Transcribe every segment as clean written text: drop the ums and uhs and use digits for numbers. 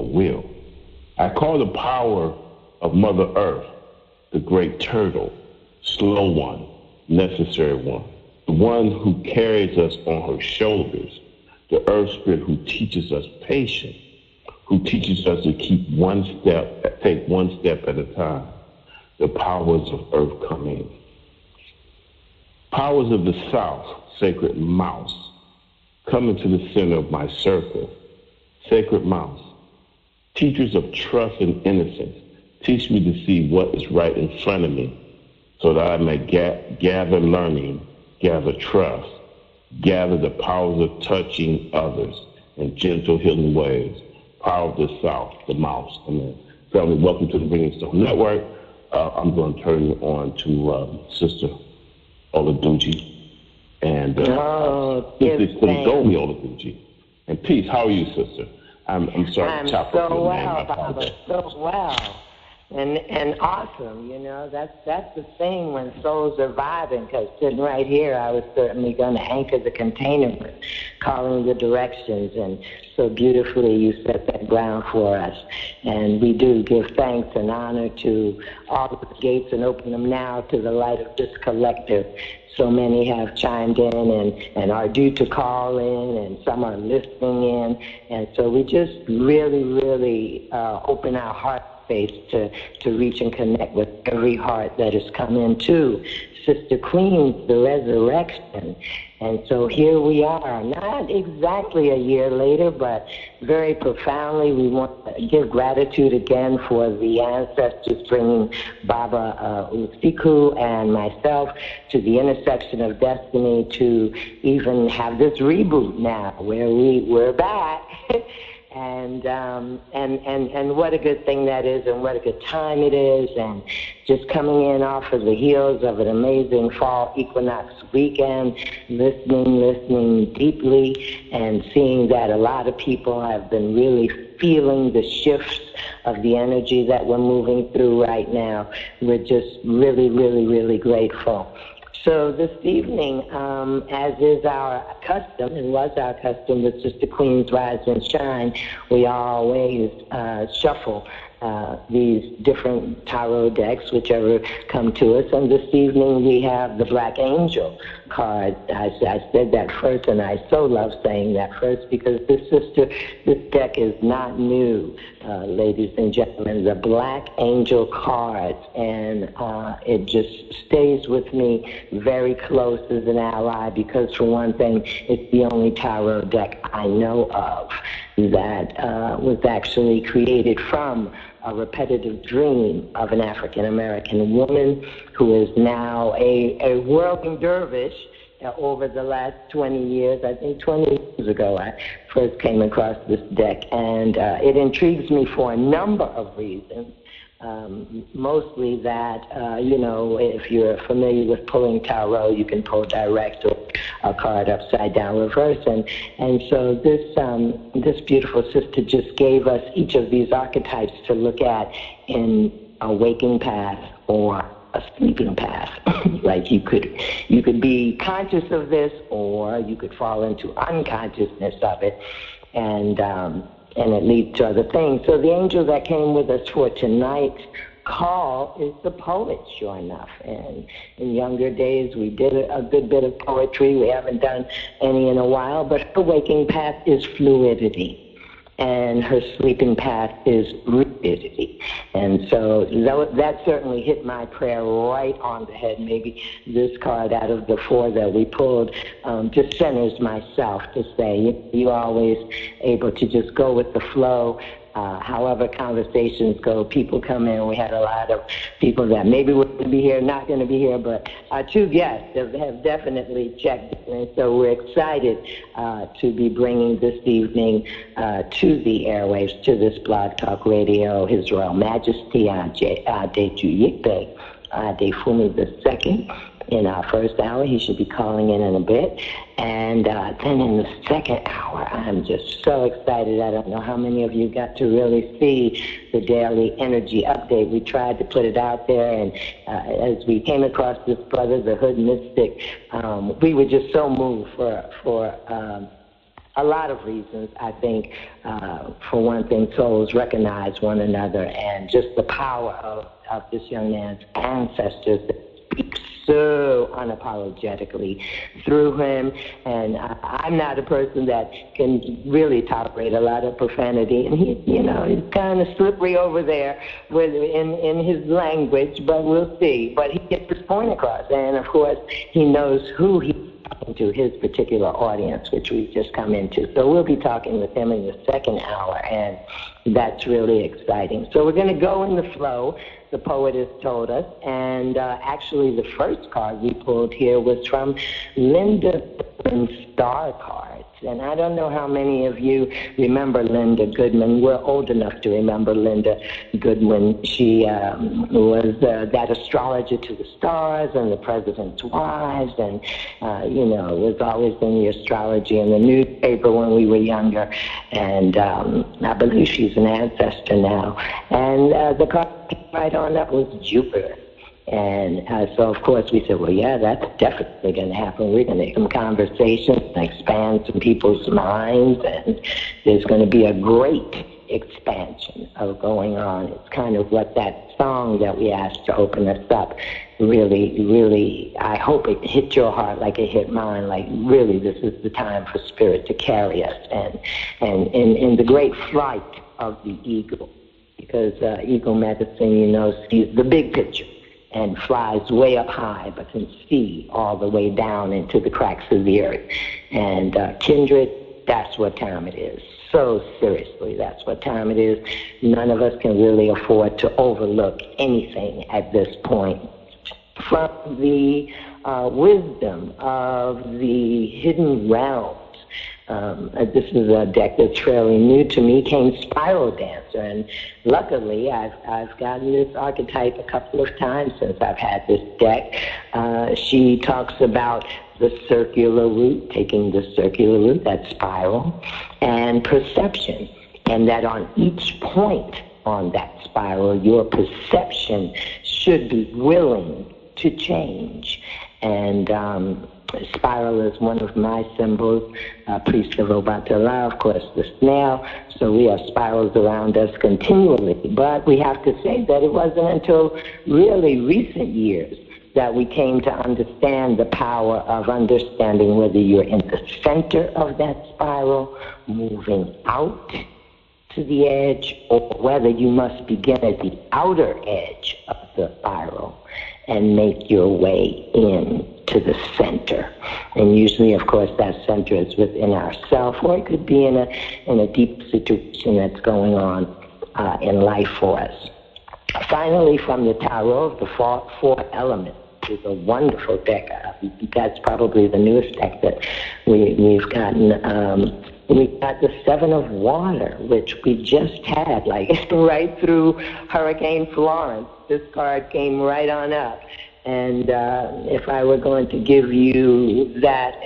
your will. I call the power of Mother Earth the great turtle, slow one, necessary one, the one who carries us on her shoulders, the Earth Spirit who teaches us patience, who teaches us to take one step at a time. The powers of Earth come in. Powers of the South, sacred mouse, come into the center of my circle. Sacred mouse, teachers of trust and innocence, teach me to see what is right in front of me so that I may gather learning, gather trust, gather the powers of touching others in gentle healing ways. Power of the South, the mouse. Amen. Family, welcome to the Bringing Stone Network. I'm going to turn you on to Sister Oladuji and Sister Gomi Oladuji. And peace. How are you, sister? I'm sorry. I'm so well, Father. So well. And awesome, you know, that's the thing when souls are vibing, because sitting right here, I was certainly going to anchor the container with calling the directions, and so beautifully you set that ground for us. And we do give thanks and honor to all the gates and open them now to the light of this collective. So many have chimed in and are due to call in, and some are listening in. And so we just really, really open our heart space to reach and connect with every heart that has come into Sister Queen's The Resurrection. And so here we are, not exactly a year later, but very profoundly. We want to give gratitude again for the ancestors bringing Baba Usiku and myself to the intersection of destiny to even have this reboot now, where we're back. And what a good thing that is, and what a good time it is, and just coming in off of the heels of an amazing fall equinox weekend, listening deeply, and seeing that a lot of people have been really feeling the shifts of the energy that we're moving through right now. We're just really, really, really grateful. So this evening, as is our custom, and was our custom with Sister Queen's Rise and Shine, we always shuffle these different tarot decks, whichever come to us. And this evening we have the Black Angel card. I said that first, and I so love saying that first, because this deck is not new, ladies and gentlemen. The Black Angel cards, and it just stays with me very close as an ally, because for one thing, it's the only tarot deck I know of that was actually created from a repetitive dream of an African-American woman who is now a whirling dervish. Over the last 20 years, I think 20 years ago, I first came across this deck, and it intrigues me for a number of reasons. Mostly that, if you're familiar with pulling tarot, you can pull direct or a card upside down reverse. And so this beautiful sister just gave us each of these archetypes to look at in a waking path or a sleeping path. Like you could be conscious of this, or you could fall into unconsciousness of it. And it leads to other things. So the angel that came with us for tonight's call is the poet, sure enough. And in younger days, we did a good bit of poetry. We haven't done any in a while, but her waking path is fluidity, and her sleeping path is rigidity. And so that certainly hit my prayer right on the head. Maybe this card out of the four that we pulled just centers myself to say, you're always able to just go with the flow. However conversations go, people come in. We had a lot of people that maybe were going to be here, not going to be here, but our two guests have definitely checked in. And so we're excited to be bringing this evening to the airwaves, to this Blog Talk Radio, His Royal Majesty Adejuyipe Adefumi II. In our first hour, he should be calling in a bit. And then in the second hour, I'm just so excited. I don't know how many of you got to really see the daily energy update. We tried to put it out there, and as we came across this brother, the Hoodmystic, we were just so moved for A lot of reasons, I think. For one thing, souls recognize one another, and just the power of this young man's ancestors that speak so unapologetically through him. And I'm not a person that can really tolerate a lot of profanity, and he's kind of slippery over there in his language, but we'll see. But he gets his point across, and of course, he knows who he's talking to, his particular audience, which we've just come into. So we'll be talking with him in the second hour, and that's really exciting. So we're going to go in the flow, the poet has told us, and actually the first card we pulled here was from Linda Star Cards. And I don't know how many of you remember Linda Goodman. We're old enough to remember Linda Goodman. She was that astrologer to the stars and the president's wives, and, was always in the astrology in the newspaper when we were younger. And I believe she's an ancestor now. And the card right on up was Jupiter. And so, of course, we said, well, yeah, that's definitely going to happen. We're going to have some conversations and expand some people's minds, and there's going to be a great expansion of going on. It's kind of what that song that we asked to open us up really, I hope it hit your heart like it hit mine, like really this is the time for spirit to carry us, and in the great flight of the eagle, because eagle medicine, sees the big picture and flies way up high, but can see all the way down into the cracks of the earth. And kindred, that's what time it is. So seriously, that's what time it is. None of us can really afford to overlook anything at this point. From the wisdom of the hidden realms, this is a deck that's fairly new to me, came Spiral Dancer, and luckily I've gotten this archetype a couple of times since I've had this deck. She talks about the circular route, taking the circular route, that spiral, and perception, and that on each point on that spiral, your perception should be willing to change. And spiral is one of my symbols, priest of Obatala, of course, the snail. So we have spirals around us continually. But we have to say that it wasn't until really recent years that we came to understand the power of understanding whether you're in the center of that spiral, moving out to the edge, or whether you must begin at the outer edge of the spiral and make your way in to the center. And usually, of course, that center is within ourselves, or it could be in a deep situation that's going on in life for us. Finally, from the Tarot of the Four Elements, is a wonderful deck. That's probably the newest deck that we've gotten. We've got the Seven of Water, which we just had, like right through Hurricane Florence. This card came right on up. And if I were going to give you that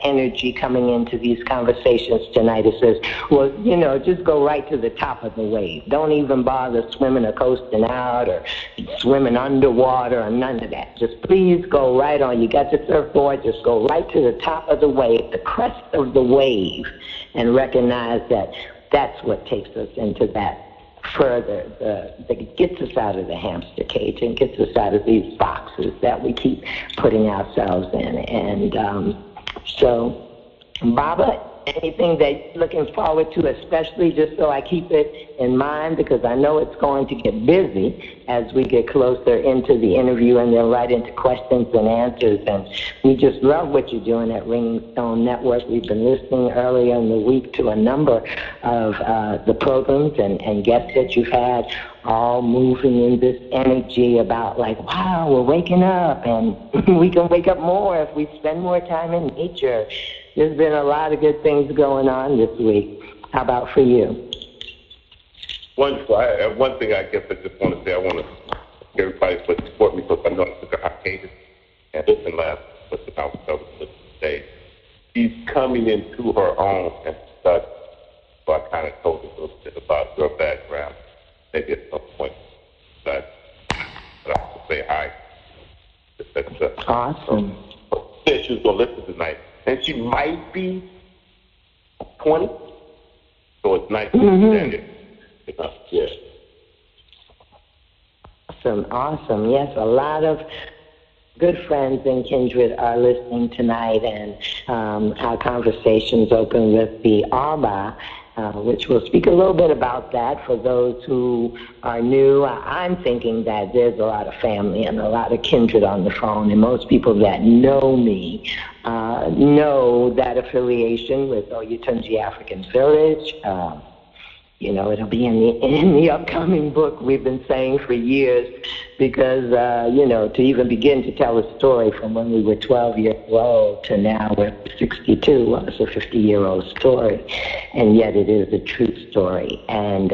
energy coming into these conversations tonight, it says, well, just go right to the top of the wave. Don't even bother swimming or coasting out or swimming underwater or none of that. Just please go right on. You got your surfboard, just go right to the top of the wave, the crest of the wave, and recognize that that's what takes us into that further, that gets us out of the hamster cage and gets us out of these boxes that we keep putting ourselves in. And so, Baba, anything that you're looking forward to, especially just so I keep it in mind, because I know it's going to get busy as we get closer into the interview and then right into questions and answers. And we just love what you're doing at Ringing Stone Network. We've been listening earlier in the week to a number of the programs and guests that you've had, all moving in this energy about like, wow, we're waking up, and we can wake up more if we spend more time in nature. There's been a lot of good things going on this week. How about for you? Wonderful. One thing I guess I just want to say, I want to everybody support me because I know I took a hiatus and listen last about today. She's coming into her own and such. So I kind of told her a little bit about her background. Maybe at some point, but I have to say hi. Awesome. She said she was going to listen tonight. And she might be 20. So it's nice to understand it. Yeah. Awesome. Yes, a lot of good friends and kindred are listening tonight, and our conversations open with the Arba, which we'll speak a little bit about that for those who are new. I'm thinking that there's a lot of family and a lot of kindred on the phone, and most people that know me know that affiliation with Oyotunji African Village. It'll be in the upcoming book we've been saying for years, because, to even begin to tell a story from when we were 12 years old to now we're 62, well, it's a 50-year-old story, and yet it is a true story. And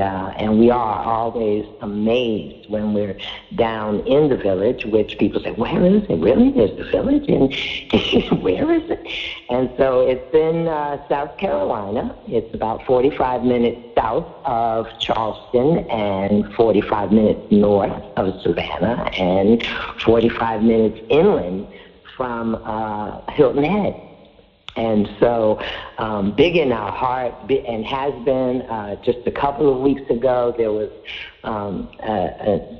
we are always amazed when we're down in the village, which people say, where is it? Really? There's the village? And where is it? And so it's in South Carolina. It's about 45 minutes south of Charleston and 45 minutes north of Savannah and 45 minutes inland from Hilton Head. And so big in our heart, and has been. Just a couple of weeks ago, there was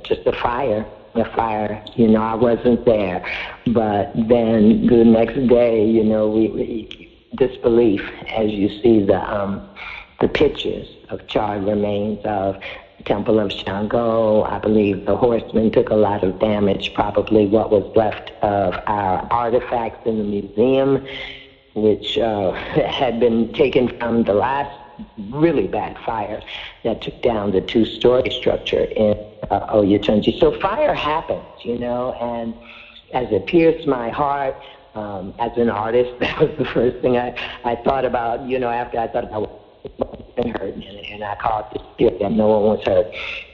just a fire. I wasn't there. But then the next day, we disbelief as you see the pictures of charred remains of Temple of Shango. I believe the horsemen took a lot of damage, probably what was left of our artifacts in the museum, which had been taken from the last really bad fire that took down the two-story structure in Oyotunji. So fire happens, and as it pierced my heart, as an artist, that was the first thing I thought about, after I thought about what's been hurt, and I called to spirit that no one was hurt.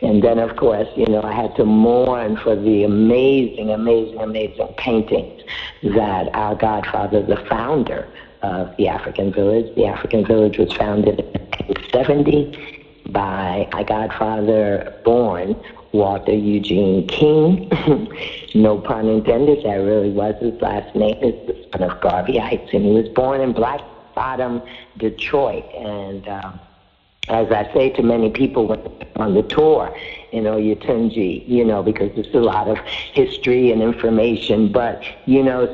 And then, of course, I had to mourn for the amazing, amazing, amazing paintings that our godfather, the founder of the African Village. The African Village was founded in 1870 by my godfather born, Walter Eugene King. No pun intended, that really was his last name. He's the son of Garveyites, and he was born in Black Bottom, Detroit. And as I say to many people on the tour, Oyotunji, because there's a lot of history and information, but,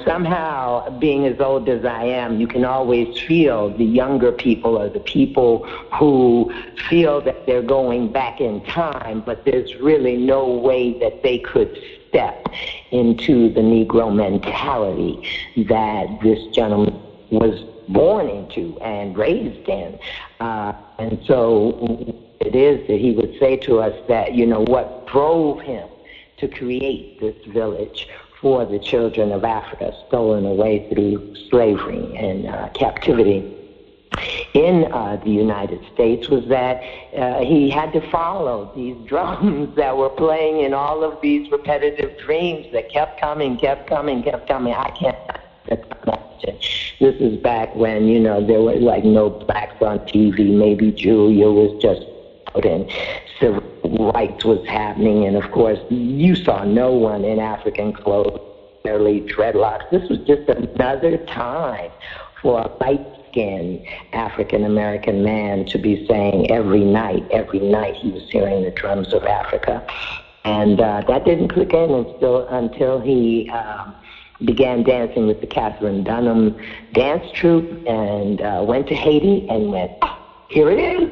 somehow being as old as I am, you can always feel the younger people or the people who feel that they're going back in time, but there's really no way that they could step into the Negro mentality that this gentleman was born into and raised in. And so it is that he would say to us that, what drove him to create this village for the children of Africa, stolen away through slavery and captivity in the United States, was that he had to follow these drums that were playing in all of these repetitive dreams that kept coming. I can't imagine. This is back when, there were like no blacks on TV. Maybe Julia was just out and civil rights was happening. And, of course, you saw no one in African clothes, barely dreadlocks. This was just another time for a light-skinned African-American man to be saying every night he was hearing the drums of Africa. And that didn't click in until he began dancing with the Catherine Dunham dance troupe and went to Haiti and went, here it is.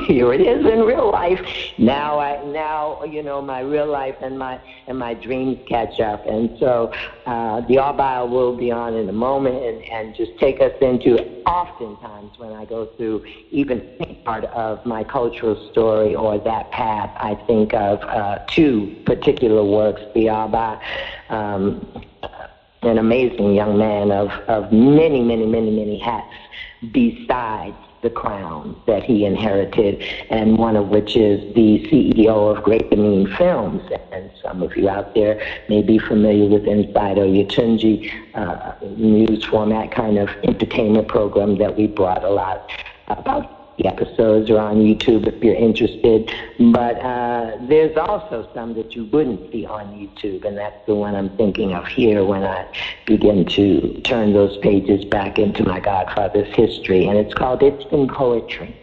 Here it is in real life. Now, my real life and my dreams catch up. And so the Arbile will be on in a moment and just take us into, oftentimes when I go through even part of my cultural story or that path, I think of two particular works, the Arbile, an amazing young man of many, many, many, many hats besides the crown that he inherited, and one of which is the CEO of Great Benin Films. And some of you out there may be familiar with Inside Oyotunji, news format kind of entertainment program that we brought a lot about The episodes are on YouTube if you're interested. But there's also some that you wouldn't see on YouTube, and that's the one I'm thinking of here when I begin to turn those pages back into my godfather's history. And it's called It's Been Poetry.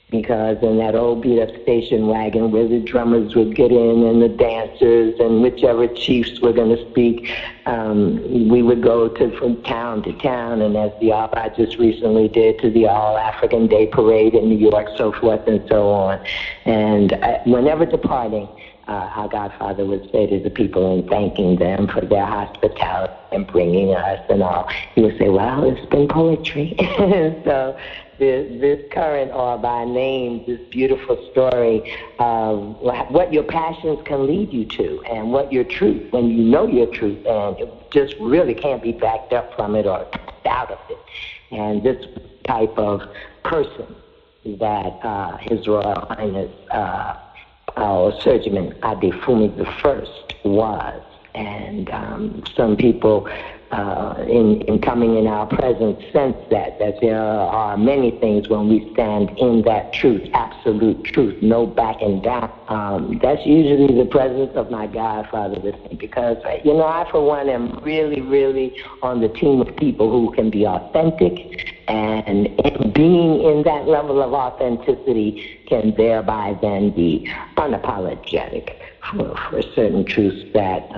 Because in that old beat-up station wagon where the drummers would get in and the dancers and whichever chiefs were going to speak, we would go from town to town, and as the I just recently did, to the All-African Day Parade in New York, so forth and so on. And whenever departing, our godfather would say to the people in thanking them for their hospitality and bringing us and all, he would say, well, it's been poetry. So this current All by Name, this beautiful story of what your passions can lead you to and what your truth, when you know your truth and it just really can't be backed up from it or out of it. And this type of person that His Royal Highness our Surgeon Adefumi I was. And some people in coming in our presence sense that there are many things when we stand in that truth, absolute truth, no backing down. That's usually the presence of my godfather with me because, I for one am really, really on the team of people who can be authentic, and being in that level of authenticity can thereby then be unapologetic for certain truths that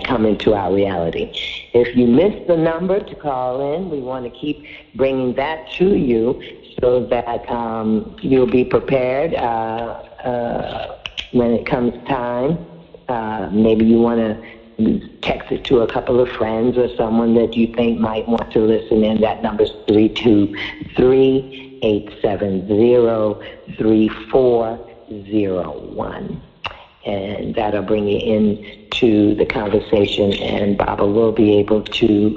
come into our reality. If you missed the number to call in, we want to keep bringing that to you so that you'll be prepared when it comes time. Maybe you want to text it to a couple of friends or someone that you think might want to listen in. That number's 323-870-3401. And that'll bring you into the conversation, and Baba will be able to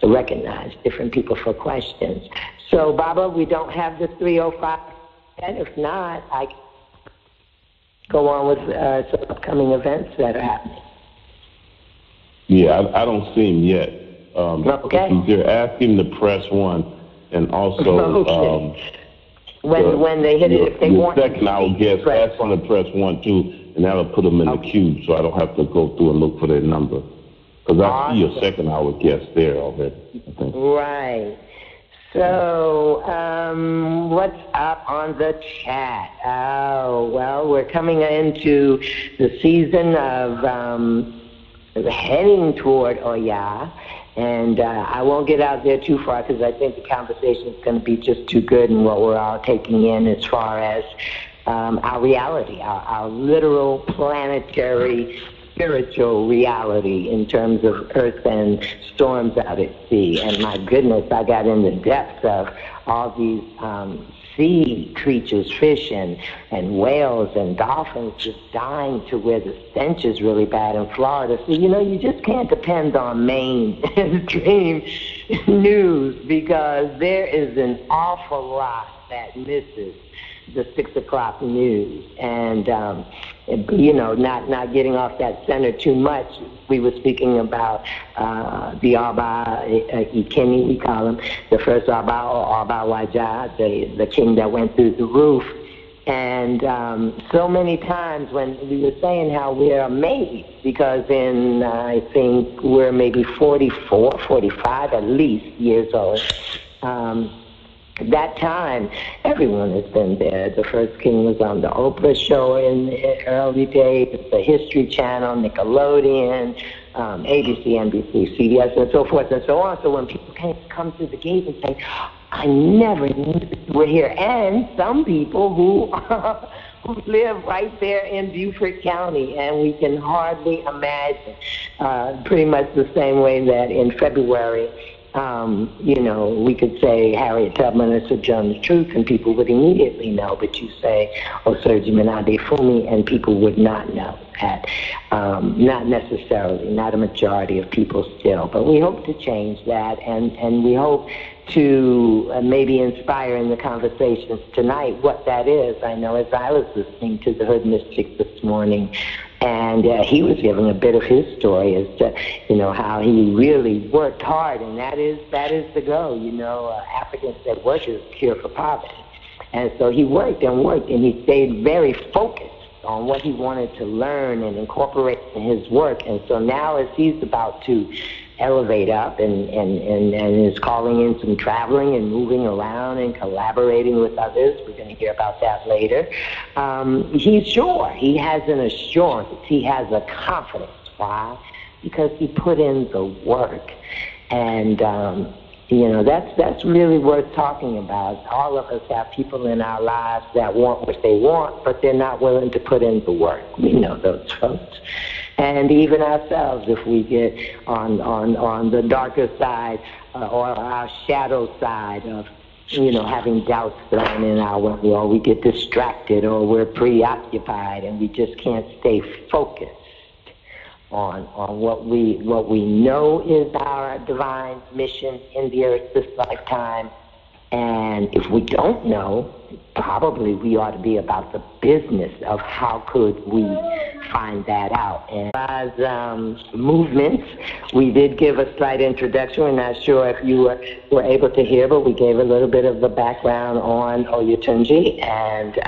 recognize different people for questions. So, Baba, we don't have the 305 yet. If not, I can go on with some upcoming events that are happening. Yeah, I don't see him yet. Okay. They're asking to press 1, and also okay. When they hit it, if they want the second hour guest, ask them to press 1 too, and that'll put them in the queue, so I don't have to go through and look for their number. Because I see your second hour guest there already, I think. Right. So, what's up on the chat? Oh, well, we're coming into the season of heading toward Oya. And I won't get out there too far because I think the conversation is going to be just too good and what we're all taking in as far as our reality, our literal planetary spiritual reality in terms of earth and storms out at sea. And my goodness, I got in the depths of all these sea creatures, fish and whales and dolphins just dying to where the stench is really bad in Florida. So, you just can't depend on mainstream news because there is an awful lot that misses the 6 o'clock news. And, not getting off that center too much, we were speaking about the Arba Ikeni, we call him, the first Arba or Arba Waja, the king that went through the roof. And so many times when we were saying how we're amazed because I think we're maybe 44, 45 at least years old. That time, everyone has been there. The first king was on the Oprah show in the early days, the History Channel, Nickelodeon, ABC, NBC, CBS, and so forth and so on. So when people come through the gate and say, I never knew you were here, and some people who live right there in Beaufort County, and we can hardly imagine, pretty much the same way that in February, we could say Harriet Tubman or Sojourner Truth, and people would immediately know. But you say Surgeon Adefumi, and people would not know that. Not necessarily, not a majority of people still. But we hope to change that, and we hope to maybe inspire in the conversations tonight what that is. I know as I was listening to the Hoodmystic this morning, And he was giving a bit of his story as to, how he really worked hard, and that is the goal. Africans said work is a cure for poverty. And so he worked and worked, and he stayed very focused on what he wanted to learn and incorporate in his work. And so now as he's about to elevate up and is calling in some traveling and moving around and collaborating with others, we're going to hear about that later, he's sure. He has an assurance. He has a confidence. Why? Because he put in the work. And that's really worth talking about. All of us have people in our lives that want what they want, but they're not willing to put in the work. We know those folks. And even ourselves, if we get on the darker side or our shadow side of, having doubts thrown in our way, or we get distracted, or we're preoccupied, and we just can't stay focused on what we know is our divine mission in the earth this lifetime. And if we don't know, probably we ought to be about the business of how could we find that out. And as movements, we did give a slight introduction. We're not sure if you were able to hear, but we gave a little bit of the background on Oyotunji and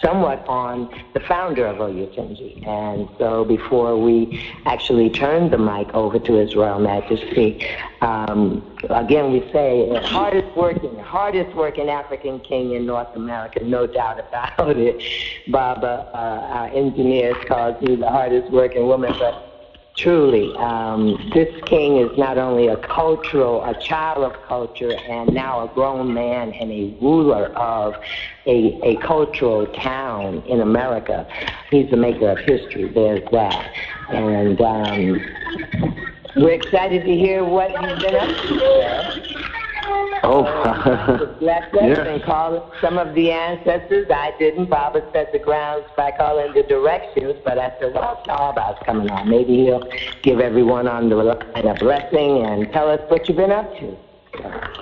somewhat on the founder of Oyotunji. And so before we actually turn the mic over to His Royal Majesty, again we say hardest working African king in North America, no doubt about it. Baba, our engineers, calls me the hardest working woman, but truly, this king is not only a child of culture, and now a grown man and a ruler of a cultural town in America. He's the maker of history, there's that. And we're excited to hear what he's been up to, sir. Bless us and call some of the ancestors. I didn't. Baba set the grounds by calling the directions, but I said, well, Baba's coming on. Maybe he'll give everyone on the line a blessing and tell us what you've been up to.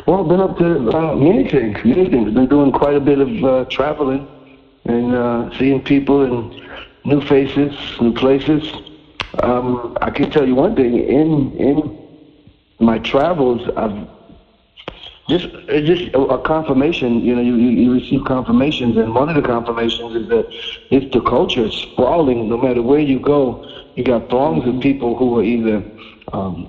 Well, I've been up to many things. Been doing quite a bit of traveling and seeing people and new faces, new places. I can tell you one thing. In my travels, I've just a confirmation. You receive confirmations, and one of the confirmations is that the culture is sprawling. No matter where you go, you got throngs of people who are either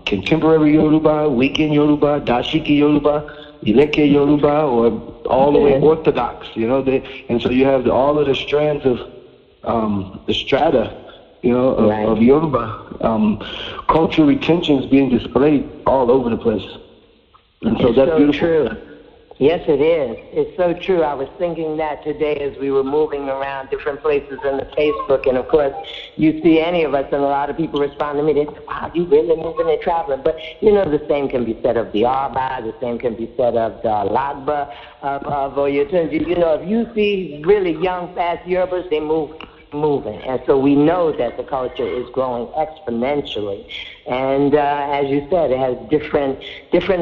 contemporary Yoruba, weekend Yoruba, dashiki Yoruba, Ileke Yoruba, or all the way Orthodox. And so you have all of the strands of the strata, of Yoruba. Cultural retentions being displayed all over the place. And so that's so beautiful. True. Yes, it is. It's so true. I was thinking that today as we were moving around different places in the Facebook, and of course, you see any of us, and a lot of people respond to me, they say, wow, you really moving and traveling. But, the same can be said of the Arba, the same can be said of the Lagba, of Oyotunji. If you see really young, fast Yorubas, they moving. And so we know that the culture is growing exponentially. And as you said, it has different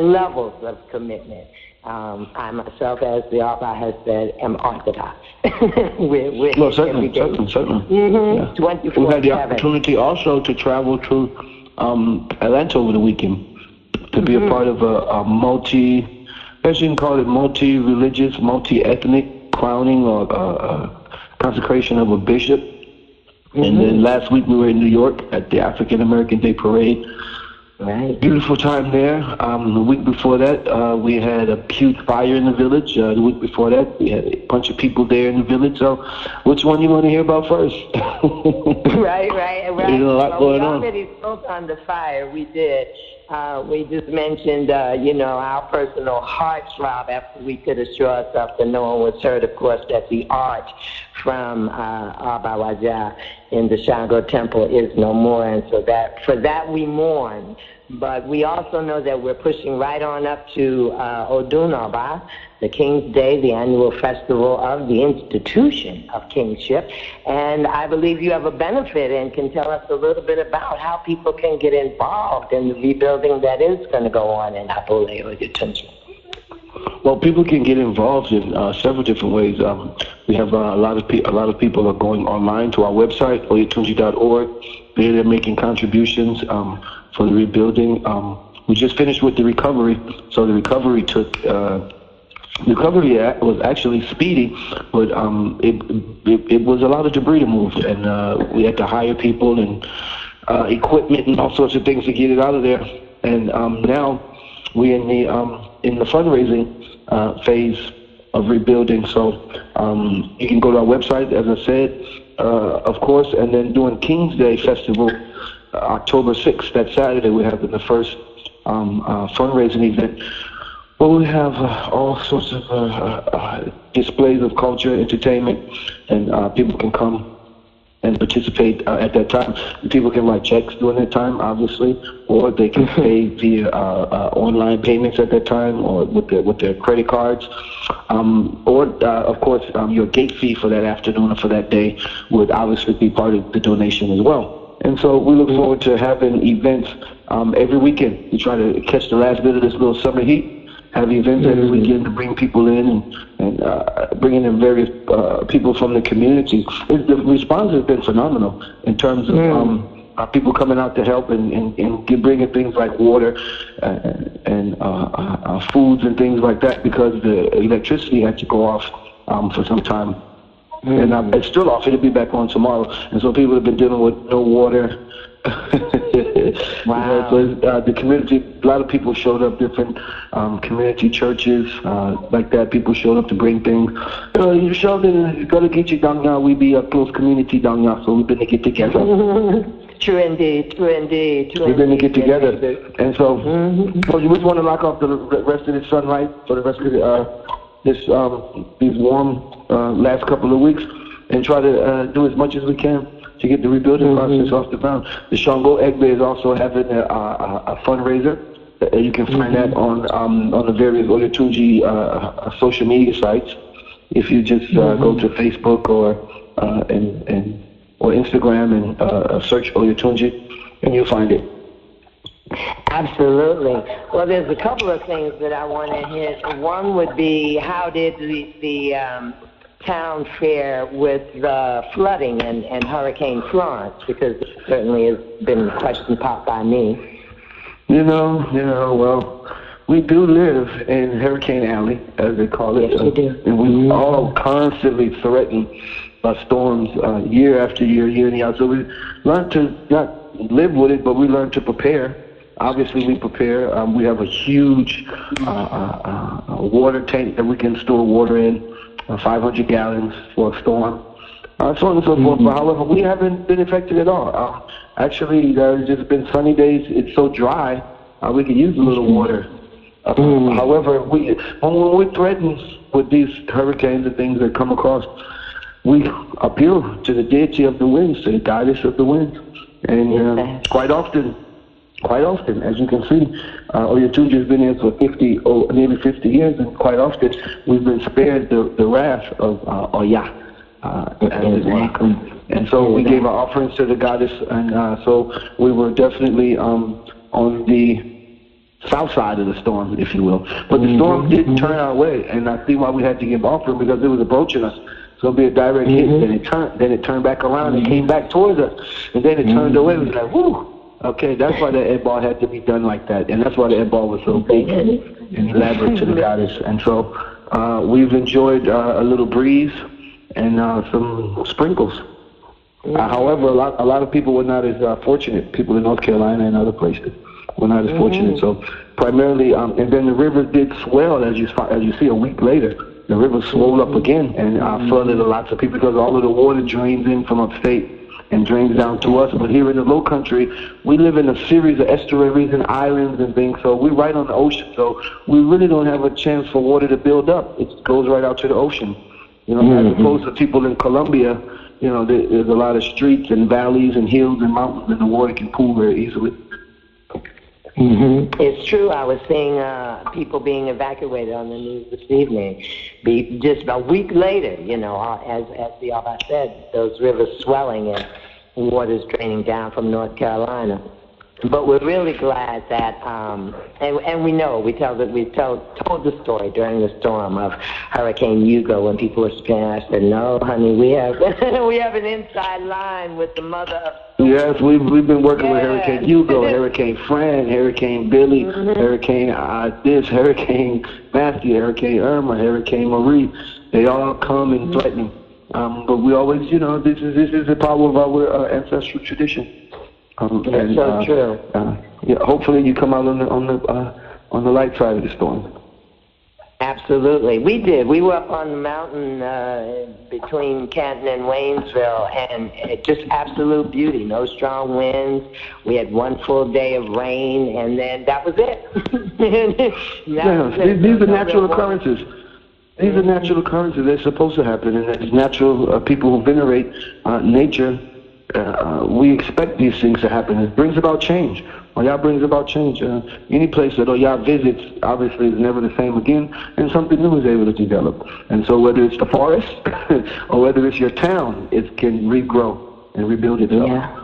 levels of commitment. I myself, as the Arba has said, am Orthodox. Certainly. Mm-hmm. Yeah. We had the opportunity also to travel to Atlanta over the weekend to be a part of a as you can call it, multi-religious, multi-ethnic crowning or consecration of a bishop. Mm-hmm. And then last week we were in New York at the African American Day Parade. Right. Beautiful time there. The week before that, we had a huge fire in the village. The week before that, we had a bunch of people there in the village. So which one you want to hear about first? Right. There's a lot going on. We already spoke on the fire. We did. We just mentioned, our personal heartthrob after we could assure ourselves that no one was hurt, of course, that the art from Abawaja in the Shango Temple is no more. And so for that we mourn. But we also know that we're pushing right on up to Odunaba, the King's Day, the annual festival of the institution of kingship. And I believe you have a benefit and can tell us a little bit about how people can get involved in the rebuilding that is going to go on in Apole Oyotunji. Well, people can get involved in several different ways. We have a lot of people are going online to our website, oyotunji.org. They're making contributions for the rebuilding. We just finished with the recovery, so the recovery was actually speedy, but it was a lot of debris to move, and we had to hire people and equipment and all sorts of things to get it out of there. And now we're in the fundraising phase of rebuilding. So you can go to our website, as I said, of course, and then doing King's Day Festival, October 6th, that Saturday, we're having the first fundraising event. Well, we have all sorts of displays of culture, entertainment, and people can come and participate at that time. People can write checks during that time, obviously, or they can pay via online payments at that time, or with their credit cards, or of course your gate fee for that afternoon or for that day would obviously be part of the donation as well. And so we look forward to having events every weekend. We try to catch the last bit of this little summer heat. Have events every weekend to bring people in and bringing in various people from the community. The response has been phenomenal in terms of people coming out to help and bringing things like water and foods and things like that, because the electricity had to go off for some time. And it's still off. It'll be back on tomorrow. And so people have been dealing with no water. Wow. So the community, a lot of people showed up, different community churches like that. People showed up to bring things. You showed it, gotta get you down now. We be a close community down now, so we've been to get together. True indeed, true indeed. We've been to get together. And so, so you just want to lock off the rest of the sunlight for the rest of these warm last couple of weeks, and try to do as much as we can to get the rebuilding process off the ground. The Shango Egbe is also having a fundraiser. You can find that on the various Oyotunji social media sites. If you just go to Facebook or Instagram and search Oyotunji, and you'll find it. Absolutely. Well, there's a couple of things that I want to hit. One would be, how did the town fare with the flooding and Hurricane Florence? Because it certainly has been a question popped by me. Well, we do live in Hurricane Alley, as they call it. Yes, we do. And we all constantly threatened by storms year after year, year in, year out. So we learned to not live with it, but we learned to prepare. Obviously, we prepare. We have a huge water tank that we can store water in. 500 gallons for a storm, so on and so forth. But however, we haven't been affected at all. Actually, there's just been sunny days. It's so dry, we could use a little water. However, when we're threatened with these hurricanes and things that come across, we appeal to the deity of the winds, to the goddess of the winds. And quite often, as you can see, Oyotunji has been here for nearly 50 years, and quite often we've been spared the wrath of Oya. And so we gave our offerings to the goddess, and so we were definitely on the south side of the storm, if you will. But the storm did turn our way, and I see why we had to give offering, because it was approaching us. So it'll be a direct hit, then it turned back around and came back towards us, and then it turned away. It was like, whoo! Okay, that's why the Ed Ball had to be done like that, and that's why the Ed Ball was so big and elaborate to the goddess. And so we've enjoyed a little breeze and some sprinkles. However, a lot of people were not as fortunate. People in North Carolina and other places were not as fortunate. So primarily, and then the river did swell, as you see a week later. The river swelled up again and flooded lots of people, because all of the water drains in from upstate and drains down to us. But here in the low country, we live in a series of estuaries and islands and things, so we're right on the ocean, so we really don't have a chance for water to build up. It goes right out to the ocean. As opposed to people in Colombia, there's a lot of streets and valleys and hills and mountains, and the water can pool very easily. It's true. I was seeing people being evacuated on the news this evening. Just a week later, as the Abba said, those rivers swelling and water's draining down from North Carolina. But we're really glad that, and we know, told the story during the storm of Hurricane Hugo when people were saying, I said, no, honey, we have we have an inside line with the mother of storms. Yes, we've been working with Hurricane Hugo, Hurricane Fran, Hurricane Billy, Hurricane Hurricane Matthew, Hurricane Irma, Hurricane Marie. They all come and threaten. But we always, this is the power of our ancestral tradition. That's so true. Hopefully you come out on the light side of the storm. Absolutely. We did. We were up on the mountain between Canton and Waynesville, and just absolute beauty. No strong winds. We had one full day of rain, and then that was it. These are natural occurrences. These are natural occurrences. They're supposed to happen, and as natural people who venerate nature, we expect these things to happen. It brings about change. Oya brings about change. Any place that Oya visits, obviously, is never the same again, and something new is able to develop. And so whether it's the forest or whether it's your town, it can regrow and rebuild itself.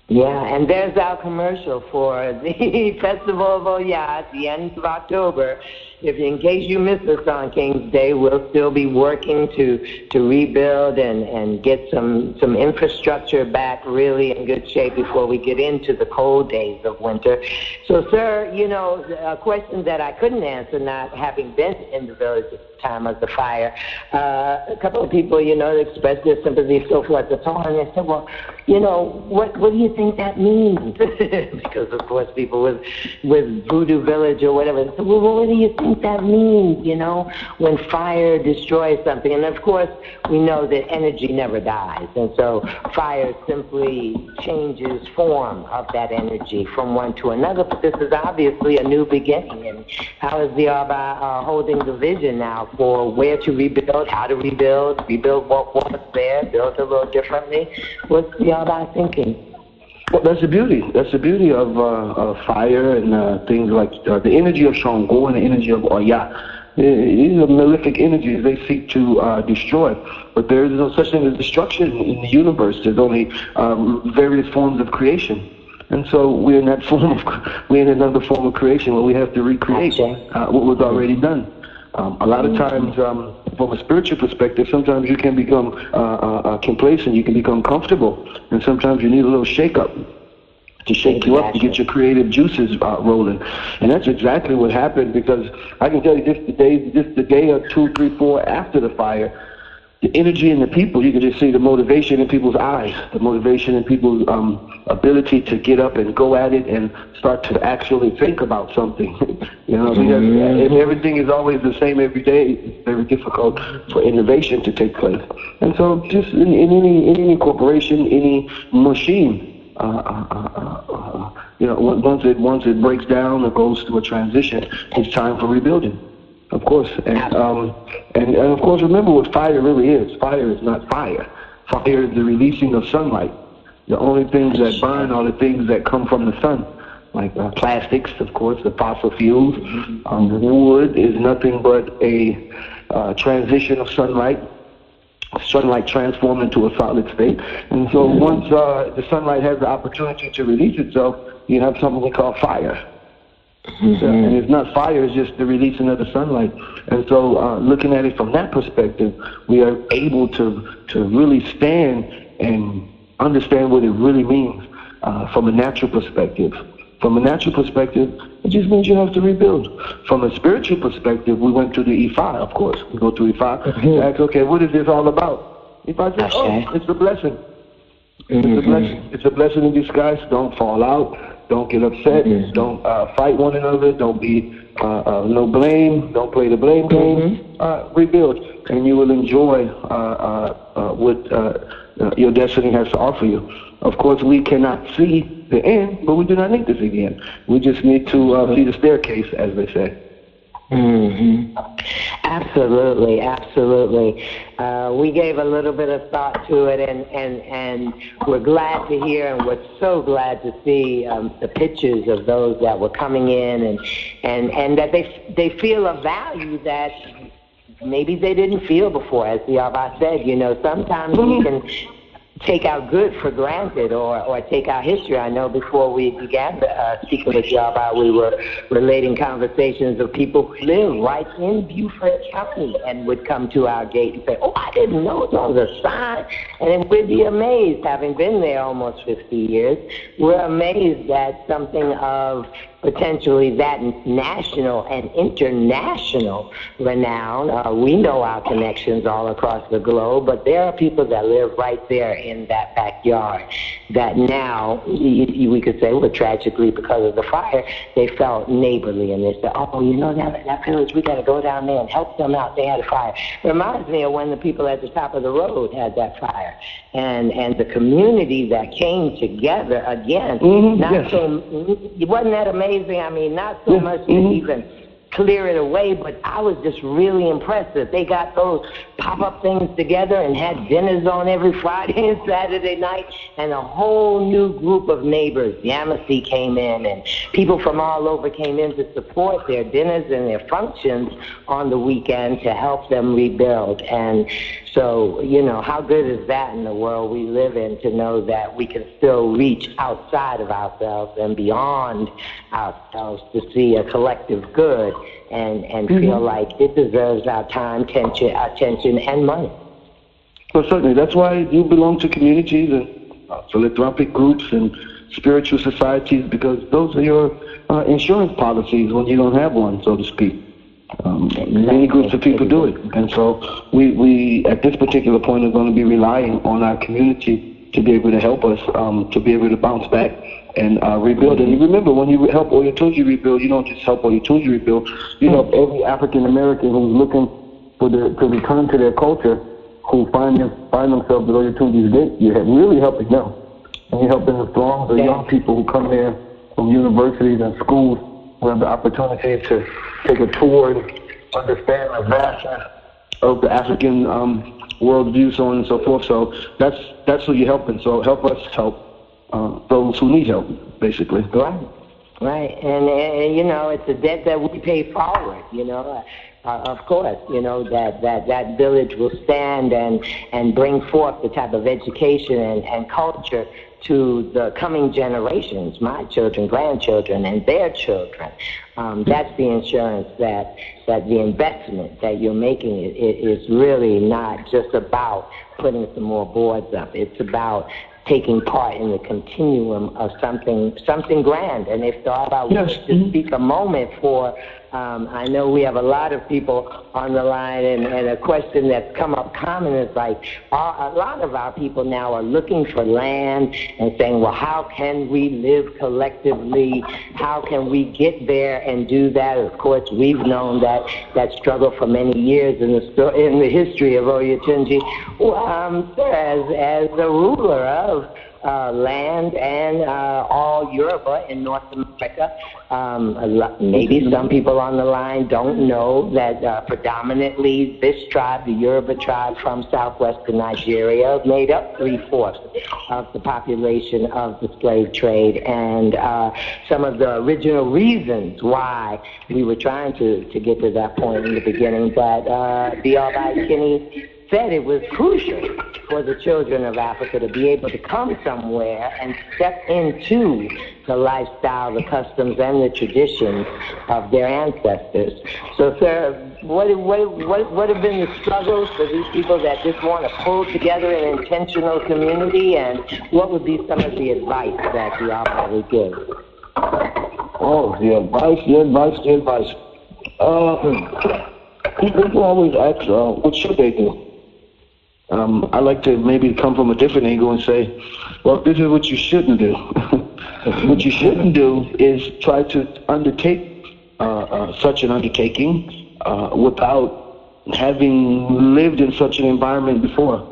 Yeah, and there's our commercial for the Festival of Oya at the end of October. In case you missed us on King's Day, we'll still be working to rebuild and get some infrastructure back really in good shape before we get into the cold days of winter. So, sir, a question that I couldn't answer, not having been in the village at the time of the fire, a couple of people, expressed their sympathy and so forth and so on, and they said, well, what do you think that means? Because, of course, people with Voodoo Village or whatever, they said, well, what do you think that means, when fire destroys something? And, of course, we know that energy never dies. And so fire simply changes form of that energy from one to another. But this is obviously a new beginning. And how is the Abba holding the vision now for where to rebuild, how to rebuild what was there, build a little differently? What's the Abba thinking? Well, that's the beauty. That's the beauty of fire and things like the energy of Shango and the energy of Oya. These are malefic energies. They seek to destroy. But there is no such thing as destruction in the universe. There's only various forms of creation. And so we're in another form of creation where we have to recreate what was already done. A lot of times, from a spiritual perspective, sometimes you can become complacent, you can become comfortable, and sometimes you need a little shake-up to shake you up, to get your creative juices rolling. And that's exactly what happened, because I can tell you just the day or 2, 3, 4 after the fire, the energy in the people, you can just see the motivation in people's eyes, the motivation in people's ability to get up and go at it and start to actually think about something. Because if everything is always the same every day, it's very difficult for innovation to take place. And so just in any corporation, any machine, once it breaks down or goes through a transition, it's time for rebuilding. Of course, and of course, remember what fire really is. Fire is not fire. Fire is the releasing of sunlight. The only things that burn are the things that come from the sun, like plastics, of course, the fossil fuels. Wood is nothing but a transition of sunlight transformed into a solid state. And so once the sunlight has the opportunity to release itself, you have something we call fire. And it's not fire, it's just the releasing of the sunlight. And so looking at it from that perspective, we are able to really stand and understand what it really means from a natural perspective. From a natural perspective, it just means you have to rebuild. From a spiritual perspective, we went to the Ifa, of course. We go to Ifa, ask, okay, what is this all about? Ifa says, it's a blessing. It's a blessing. It's a blessing in disguise. Don't fall out. Don't get upset. Don't fight one another. Don't be no blame. Don't play the blame game. Rebuild, and you will enjoy what your destiny has to offer you. Of course, we cannot see the end, but we do not need to see the end. We just need to see the staircase, as they say. Absolutely, absolutely. We gave a little bit of thought to it, and we're glad to hear, and we're so glad to see the pictures of those that were coming in, and that they feel a value that maybe they didn't feel before, as the Abba said. Sometimes take our good for granted or take our history. I know before we began speaking with y'all about, we were relating conversations of people who live right in Beaufort County and would come to our gate and say, oh, I didn't know there was a sign. And then we'd be amazed, having been there almost 50 years, we're amazed that something of potentially that national and international renown. We know our connections all across the globe, but there are people that live right there in that backyard that now, we could say, well, tragically because of the fire, they felt neighborly, and they said, oh, you know, that village, we got to go down there and help them out. They had a fire. Reminds me of when the people at the top of the road had that fire, and the community that came together again. Wasn't that amazing? I mean, not so much to even clear it away, but I was just really impressed that they got those pop-up things together and had dinners on every Friday and Saturday night, and a whole new group of neighbors. Yamasee came in, and people from all over came in to support their dinners and their functions on the weekend to help them rebuild. And so, you know, how good is that in the world we live in, to know that we can still reach outside of ourselves and beyond ourselves to see a collective good and feel like it deserves our time, attention, and money. Well, certainly. That's why you belong to communities and philanthropic groups and spiritual societies, because those are your insurance policies when you don't have one, so to speak. Many groups of people do it. And so we at this particular point, are going to be relying on our community to be able to help us, to be able to bounce back and rebuild. And you remember, when you help Oyotunji rebuild, you don't just help Oyotunji rebuild. You help every African American who's looking to return to their culture, who find themselves at Oyotunji's gate. You're really helping them. And you're helping the throngs of young people who come there from universities and schools, who have the opportunity to take a tour and understand the vastness of the African worldview, so on and so forth. So that's who you're helping. So help us help those who need help, basically. Right. And you know, it's a debt that we pay forward, you know. Of course, you know, that village will stand and bring forth the type of education and culture to the coming generations, my children, grandchildren, and their children. That's the insurance that the investment that you're making is really not just about putting some more boards up. It's about taking part in the continuum of something grand. And if I wish to speak a moment for, I know we have a lot of people on the line, and a question that's come up common is like, a lot of our people now are looking for land and saying, well, how can we live collectively? How can we get there and do that? Of course, we've known that struggle for many years in the history of Oyotunji. Sir, as a ruler of land and all Yoruba in North America. Maybe some people on the line don't know that predominantly this tribe, the Yoruba tribe from southwestern Nigeria, made up 3/4 of the population of the slave trade, and some of the original reasons why we were trying to get to that point in the beginning. But the Almighty Kenny said it was crucial for the children of Africa to be able to come somewhere and step into the lifestyle, the customs, and the traditions of their ancestors. So, sir, what have been the struggles for these people that just want to pull together an intentional community, and what would be some of the advice that the author would give? Oh, the advice. People always ask, what should they do? I like to maybe come from a different angle and say, well, this is what you shouldn't do. What you shouldn't do is try to undertake such an undertaking without having lived in such an environment before.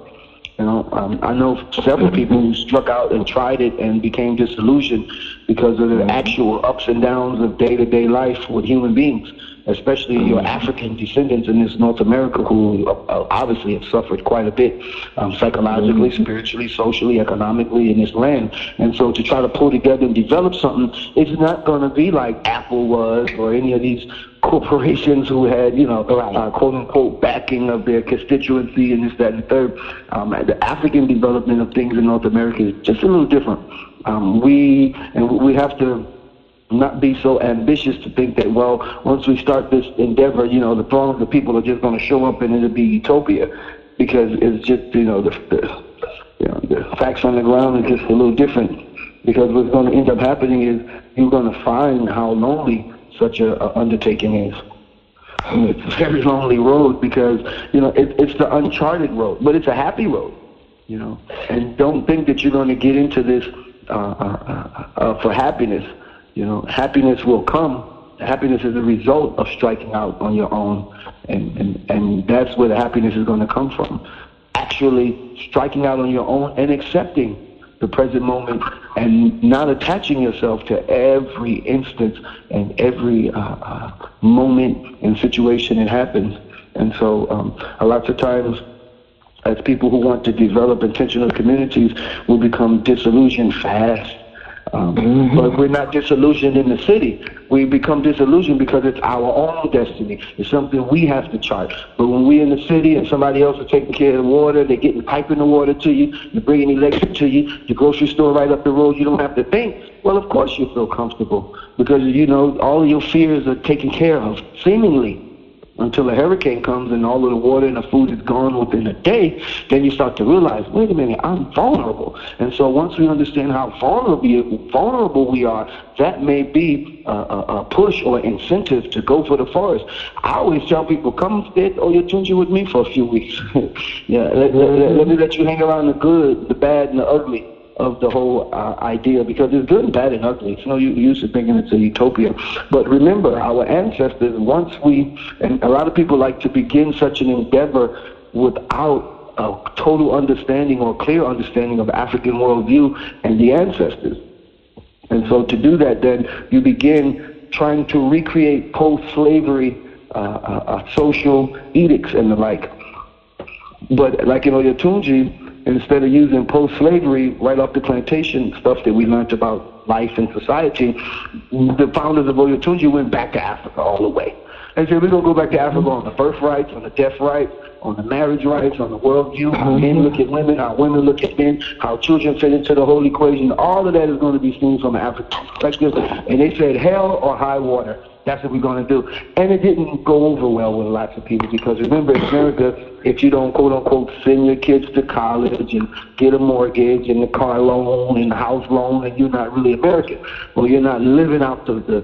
You know, I know several people who struck out and tried it and became disillusioned because of the actual ups and downs of day-to-day life with human beings. especially your African descendants in this North America, who obviously have suffered quite a bit, psychologically, spiritually, socially, economically in this land. And so to try to pull together and develop something, it's not going to be like Apple was or any of these corporations who had, quote unquote, backing of their constituency and this, that, and the third. The African development of things in North America is just a little different. We have to not be so ambitious to think that, well, once we start this endeavor, the throng of the people are just going to show up and it'll be utopia, because it's just, the facts on the ground are just a little different. Because what's going to end up happening is you're going to find how lonely such a undertaking is. It's a very lonely road because, it's the uncharted road, but it's a happy road, and don't think that you're going to get into this for happiness. Happiness will come. Happiness is a result of striking out on your own, and that's where the happiness is going to come from. Actually striking out on your own and accepting the present moment and not attaching yourself to every instance and every moment and situation that happens. And so a lot of times, as people who want to develop intentional communities, will become disillusioned fast. But we're not disillusioned in the city. We become disillusioned because it's our own destiny. It's something we have to chart. But when we're in the city and somebody else is taking care of the water, they're getting piping the water to you, they're bringing electric to you, the grocery store right up the road, you don't have to think. Well, of course you feel comfortable because, all of your fears are taken care of, seemingly. Until a hurricane comes and all of the water and the food is gone within a day, then you start to realize, wait a minute, I'm vulnerable. And so once we understand how vulnerable we are, that may be a push or incentive to go for the forest. I always tell people, come stay at Oyotunji with me for a few weeks. Let me let you hang around the good, the bad, and the ugly of the whole idea, because it's good and bad and ugly. It's no use of thinking it's a utopia. But remember, our ancestors, and a lot of people like to begin such an endeavor without a total understanding or clear understanding of African worldview and the ancestors. And so to do that, then you begin trying to recreate post-slavery social edicts and the like. But like in Oyotunji, instead of using post-slavery right off the plantation stuff that we learned about life and society, the founders of Oyotunji went back to Africa all the way. And said, we're going to go back to Africa on the birth rights, on the death rights, on the marriage rights, on the worldview, how men look at women, how women look at men, how children fit into the whole equation. All of that is going to be seen from an African perspective. And they said, hell or high water. That's what we're going to do. And it didn't go over well with lots of people because remember, in America, if you don't, quote unquote, send your kids to college and get a mortgage and the car loan and the house loan, and you're not really American. Well, you're not living out the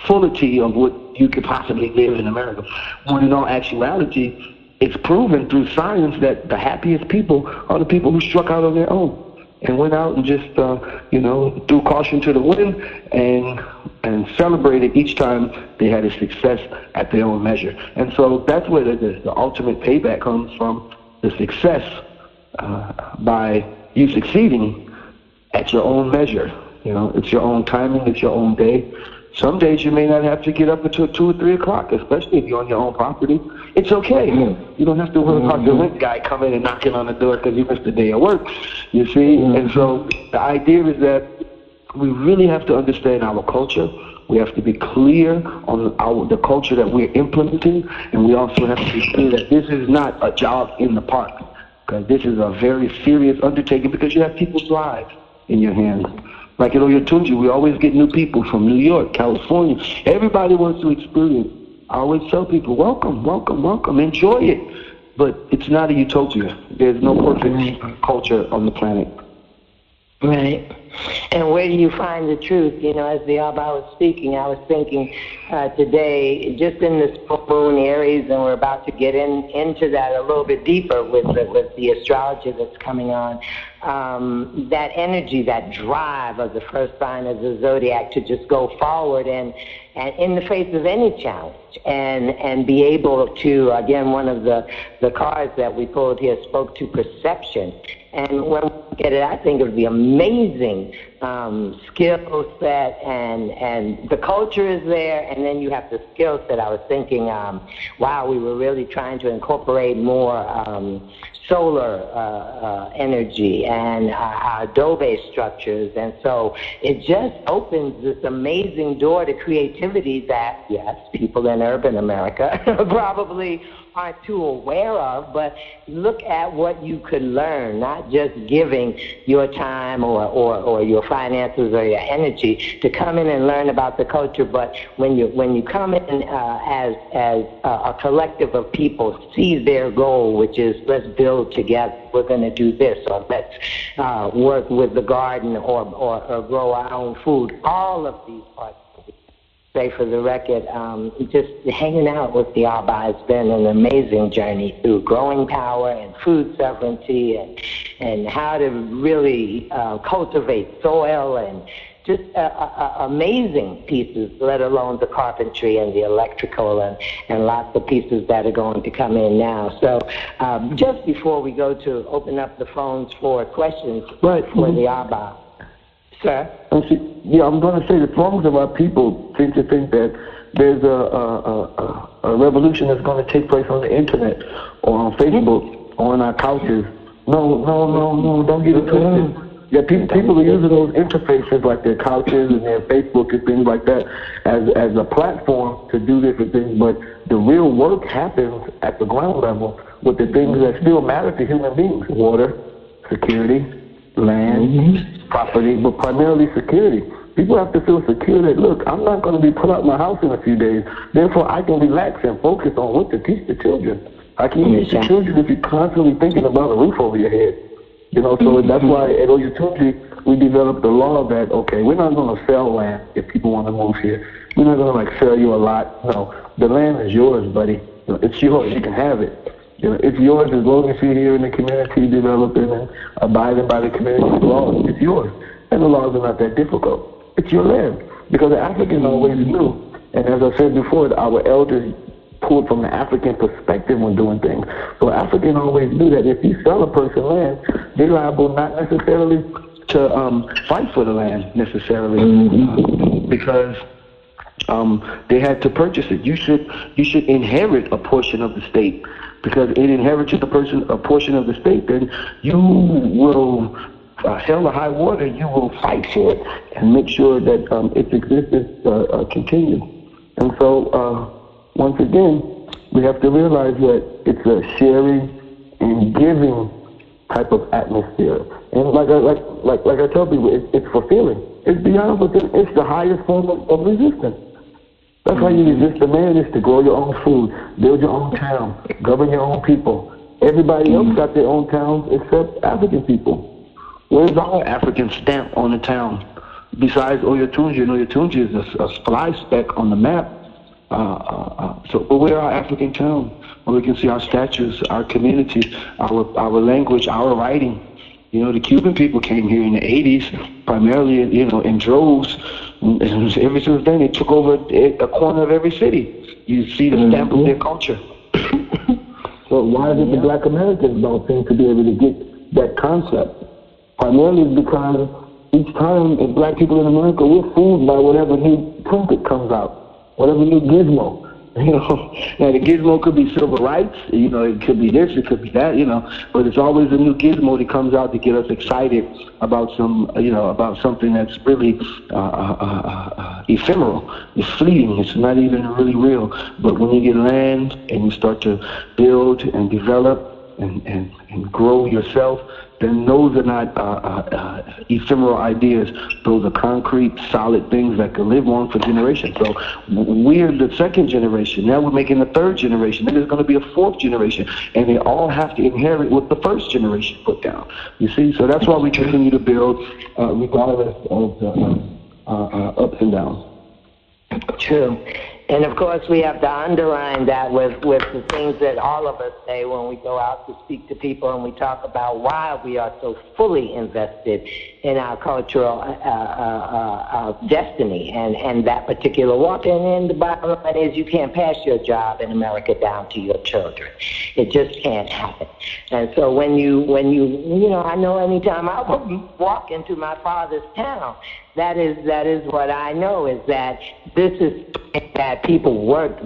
fullity of what you could possibly live in America. When in all actuality, it's proven through science that the happiest people are the people who struck out on their own and went out and just, threw caution to the wind and celebrated each time they had a success at their own measure. And so that's where the ultimate payback comes from, the success by you succeeding at your own measure. It's your own timing, it's your own day. Some days you may not have to get up until 2 or 3 o'clock, especially if you're on your own property. It's okay. You don't have to worry about the rent guy coming and knocking on the door because you missed a day of work, you see? And so the idea is that we really have to understand our culture. We have to be clear on the culture that we're implementing, and we also have to be clear that this is not a jog in the park, because this is a very serious undertaking because you have people's lives in your hands. Like in Oyotunji, we always get new people from New York, California. Everybody wants to experience. I always tell people, welcome, welcome, welcome, enjoy it. But it's not a utopia. There's no perfect culture on the planet. Right. And where do you find the truth? As the Abba was speaking, I was thinking today, just in this moon Aries, and we're about to get into that a little bit deeper with the astrology that's coming on, that energy, that drive of the first sign of the zodiac to just go forward and in the face of any challenge and be able to, again, one of the cards that we pulled here spoke to perception. And when we get it, I think it would be amazing skill set, and the culture is there, and then you have the skill set. I was thinking, wow, we were really trying to incorporate more solar energy and our adobe structures, and so it just opens this amazing door to creativity that, yes, people in urban America probably aren't too aware of, but look at what you could learn, not just giving your time or your finances or your energy to come in and learn about the culture, but when you come in as a collective of people, see their goal, which is let's build together, we're going to do this, or let's work with the garden or grow our own food, all of these parts. Say for the record, just hanging out with the Abba has been an amazing journey through growing power and food sovereignty and how to really cultivate soil and just amazing pieces, let alone the carpentry and the electrical and lots of pieces that are going to come in now. So just before we go to open up the phones for questions for the Abba. Sir? Yeah, I'm going to say the throngs of our people seem to think that there's a revolution that's going to take place on the internet or on Facebook or on our couches. No, don't get it twisted. Yeah, people are using those interfaces like their couches and their Facebook and things like that as a platform to do different things, but the real work happens at the ground level with the things that still matter to human beings: water, security, land, property, but primarily security. People have to feel secure that, look, I'm not going to be put out my house in a few days, therefore I can relax and focus on what to teach the children. I can teach the children if you're constantly thinking about a roof over your head. You know, so that's why at Oyatunji we developed the law that, okay, we're not going to sell land if people want to move here. We're not going to sell you a lot. No, the land is yours, buddy. It's yours. You can have it. You know, it's yours as long as you're here in the community developing and abiding by the community laws. It's yours. And the laws are not that difficult. It's your land. Because the Africans always knew, and as I said before, our elders pulled from the African perspective when doing things. So African always knew that if you sell a person land, they're liable not necessarily to fight for the land necessarily, because they had to purchase it. You should inherit a portion of the state, because in inheriting a portion of the state, then you will hell or high water, you will fight for it and make sure that its existence continues. And so once again, we have to realize that it's a sharing and giving type of atmosphere. And like I tell people, it's fulfilling. It's beyond fulfilling. It's the highest form of resistance. That's why you resist the man, is to grow your own food, build your own town, govern your own people. Everybody else got their own towns except African people. Where's our African stamp on the town? Besides Oyatunji, and Oyatunji is a fly speck on the map. But where are our African towns? Where we can see our statues, our communities, our language, our writing. You know, the Cuban people came here in the 80s, primarily, in droves. And ever since then, they took over a corner of every city. You see the stamp of their culture. So why is it the Black Americans don't seem to be able to get that concept? Primarily because each time as Black people in America, we're fooled by whatever new trinket comes out, whatever new gizmo. Now the gizmo could be civil rights, it could be this, it could be that, but it's always a new gizmo that comes out to get us excited about about something that's really ephemeral. It's fleeting. It's not even really real. But when you get land and you start to build and develop and grow yourself, then those are not ephemeral ideas. Those are concrete, solid things that can live on for generations. So we're the second generation. Now we're making the third generation. Then there's going to be a fourth generation. And they all have to inherit what the first generation put down. You see? So that's why we continue to build regardless of the ups and downs. True. And of course, we have to underline that with the things that all of us say when we go out to speak to people and we talk about why we are so fully invested in our cultural destiny and that particular walk. And the bottom line is you can't pass your job in America down to your children. It just can't happen. And so when you know, I know anytime I walk into my father's town, that is what I know, is that this is that people worked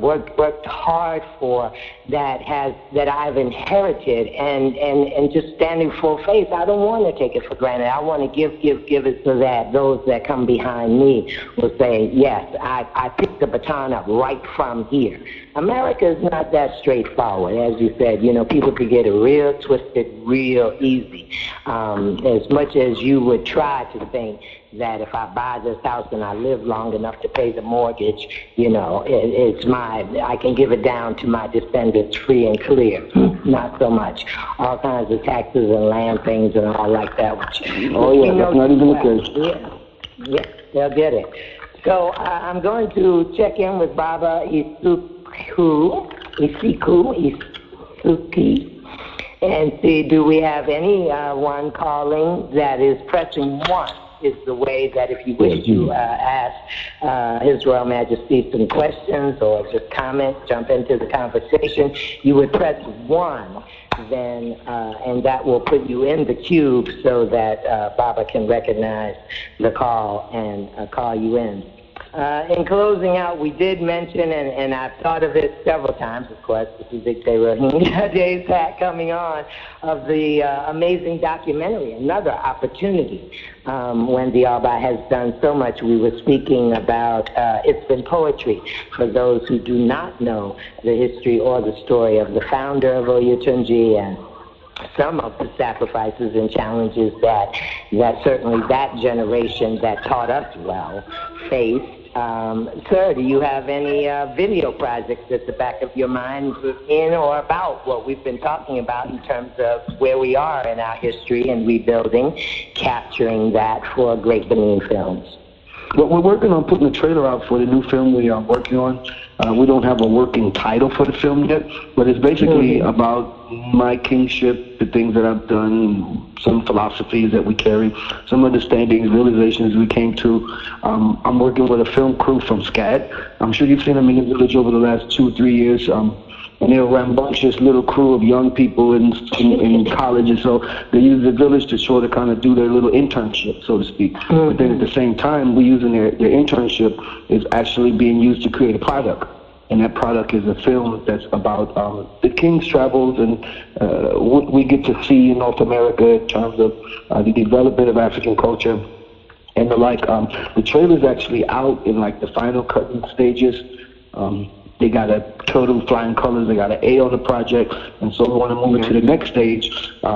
hard for, that I've inherited, and just standing full face. I don't want to take it for granted. I want to give it so that those that come behind me will say, yes, I picked the baton up right from here. America is not that straightforward, as you said. You know, people could get it real twisted, real easy. As much as you would try to think that if I buy this house and I live long enough to pay the mortgage, you know, I can give it down to my descendants free and clear. Not so much. All kinds of taxes and land things and all like that. That's not even the case. Yeah, they'll get it. So I'm going to check in with Baba Isuki, and see, do we have anyone calling that is pressing 1? Is the way that if you wish to ask His Royal Majesty some questions or just comments, jump into the conversation, you would press 1, then, and that will put you in the queue so that Baba can recognize the call and call you in. In closing out, we did mention, and I've thought of it several times, of course, this is Dictator Rahim Day's hat coming on, of the amazing documentary, another opportunity. Wendy Alba has done so much. We were speaking about It's Been Poetry, for those who do not know the history or the story of the founder of Oyotunji and some of the sacrifices and challenges that certainly that generation that taught us well faced. Sir, do you have any video projects at the back of your mind in or about what we've been talking about in terms of where we are in our history and rebuilding, capturing that for Great Benin Films? Well, we're working on putting a trailer out for the new film we are working on. We don't have a working title for the film yet, but it's basically about my kingship, the things that I've done, some philosophies that we carry, some understandings, realizations we came to. I'm working with a film crew from SCAD. I'm sure you've seen them in the village over the last 2 or 3 years. And they're a rambunctious little crew of young people in college, and so they use the village to sort of kind of do their little internship, so to speak. But then at the same time, we're using their internship is actually being used to create a product. And that product is a film that's about the king's travels and what we get to see in North America in terms of the development of African culture and the like. The trailer's actually out in like the final cutting stages. They got a total flying colors. They got an A on the project, and so we want to move it to the next stage,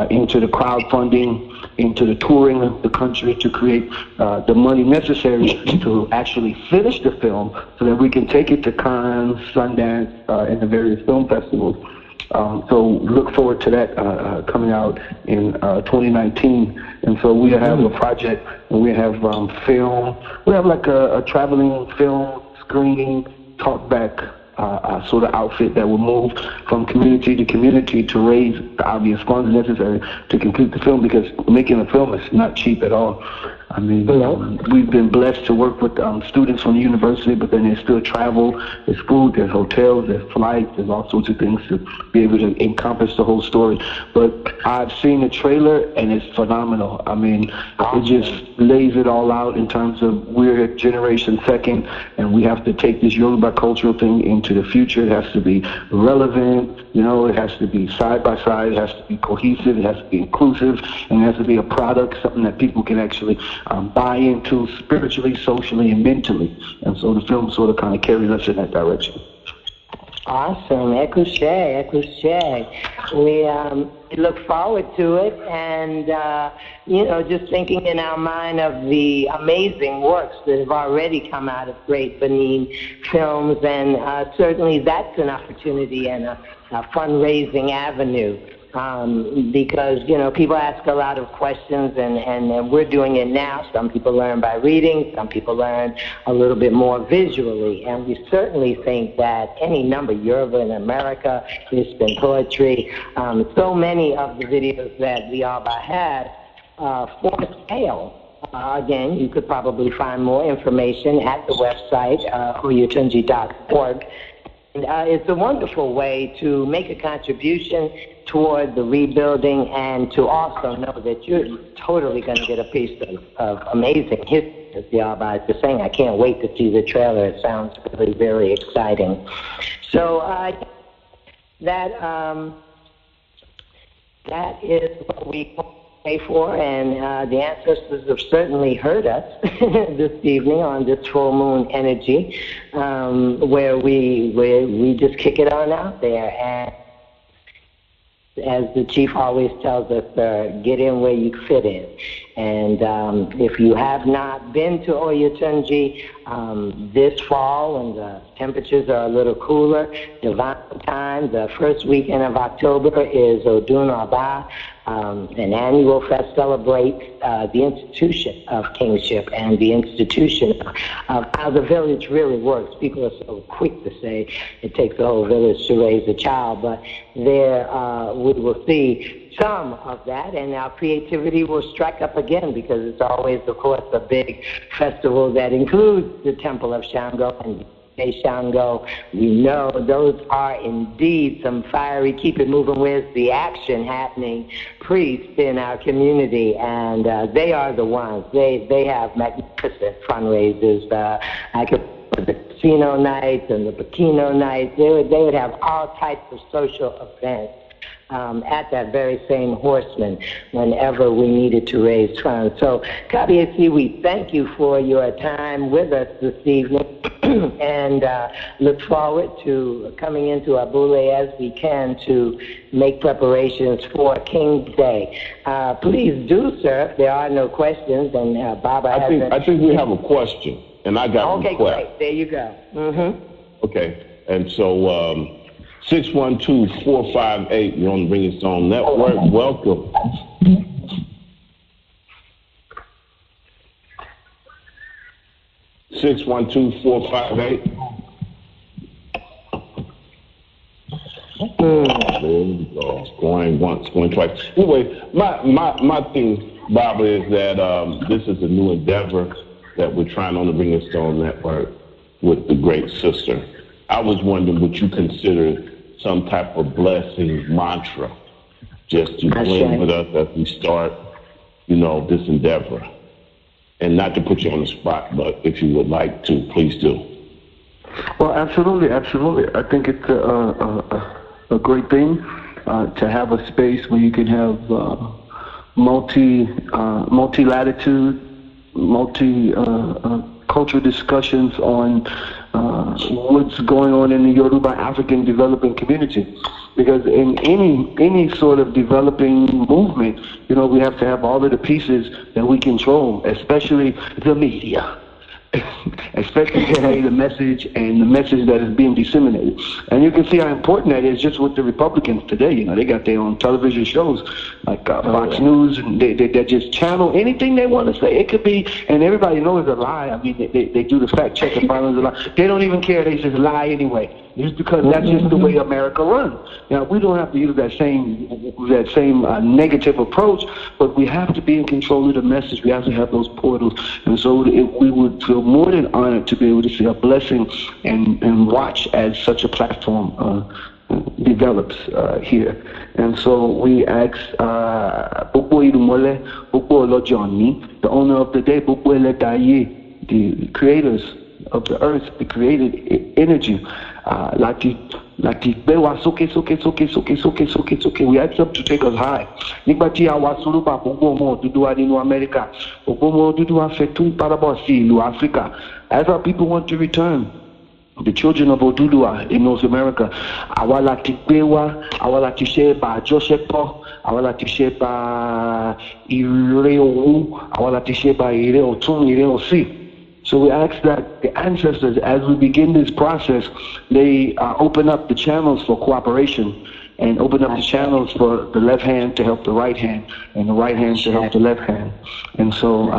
into the crowdfunding, into the touring of the country to create the money necessary to actually finish the film, so that we can take it to Cannes, Sundance, and the various film festivals. So look forward to that coming out in 2019. And so we have a project, and we have film. We have like a traveling film screening talkback sort of outfit that will move from community to community to raise the obvious funds necessary to complete the film, because making a film is not cheap at all. I mean, we've been blessed to work with students from the university, but then there's still travel, there's food, there's hotels, there's flights, there's all sorts of things to be able to encompass the whole story. But I've seen the trailer, and it's phenomenal. I mean, it just lays it all out in terms of we're a generation second, and we have to take this Yoruba cultural thing into the future. It has to be relevant, you know, it has to be side by side, it has to be cohesive, it has to be inclusive, and it has to be a product, something that people can actually buy into spiritually, socially, and mentally. And so the film sort of kind of carries us in that direction. Awesome. Écouché. We look forward to it, and just thinking in our mind of the amazing works that have already come out of Great Benin Films, and certainly that's an opportunity and a fundraising avenue because, people ask a lot of questions, and we're doing it now. Some people learn by reading. Some people learn a little bit more visually. And we certainly think that any number, Yoruba in America, it's been poetry, so many of the videos that the Alba has for sale. Again, you could probably find more information at the website, oyotunji.org. It's a wonderful way to make a contribution toward the rebuilding, and to also know that you're totally going to get a piece of amazing history, as the Alba is saying. I can't wait to see the trailer. It sounds really very exciting. So that is what we pray for, and the ancestors have certainly heard us this evening on this full moon energy, where we just kick it on out there. And as the chief always tells us, get in where you fit in. And if you have not been to Oyotunji this fall, when the temperatures are a little cooler, divine time, the first weekend of October is Odun Aba, an annual fest celebrates the institution of kingship and the institution of how the village really works. People are so quick to say it takes a whole village to raise a child, but there we will see some of that, and our creativity will strike up again, because it's always, of course, a big festival that includes the Temple of Shango and Shango. We know those are indeed some fiery, keep it moving with the action happening priests in our community, and they are the ones. They have magnificent fundraisers. I could the casino nights and the Bikino nights. They would have all types of social events at that very same horseman whenever we needed to raise funds. So, Kabiesi, we thank you for your time with us this evening and look forward to coming into Abule as we can to make preparations for King's Day. Please do, sir, if there are no questions. And Baba I think we have a question, and I got okay, a request. Great. There you go. Mm-hmm. Okay, and so 612-458, you're on the Bring It On Network. Welcome. 612-458. There we go. Going once, going twice. Anyway, my thing, Baba, is that this is a new endeavor that we're trying on the Bring It On Network with the great sister. I was wondering, would you consider some type of blessing mantra just to blend with us as we start, this endeavor? And not to put you on the spot, but if you would like to, please do. Well, absolutely. I think it's a great thing to have a space where you can have multi-latitude, multi-cultural discussions on what's going on in the Yoruba African developing community. Because in any sort of developing movement, we have to have all of the pieces that we control, especially the media. Especially the message and the message that is being disseminated. And you can see how important that is just with the Republicans today. They got their own television shows like Fox News, and they just channel anything they want to say. It could be, and everybody knows it's a lie. I mean, they do the fact check and find it's a lie. They don't even care. They just lie anyway. Just because that's just the way America runs. Now, we don't have to use that same negative approach, but we have to be in control of the message. We have to have those portals. And so we would feel more than honored to be able to see a blessing and watch as such a platform develops here. And so we ask Bukbo Idumole, Bukbo Lojoni, the owner of the day, Bukbo Ledaye, the creators of the earth, the created energy. We ask them to take us high. As our people want to return, the children of Oduduwa in North America, awala tikbewa, awala tisheba Joshepo, awala tisheba Ireowu, awala tisheba Ireotun, Ireosi. So we ask that the ancestors, as we begin this process, they open up the channels for cooperation and open up the channels for the left hand to help the right hand, and the right hand to help the left hand. And so,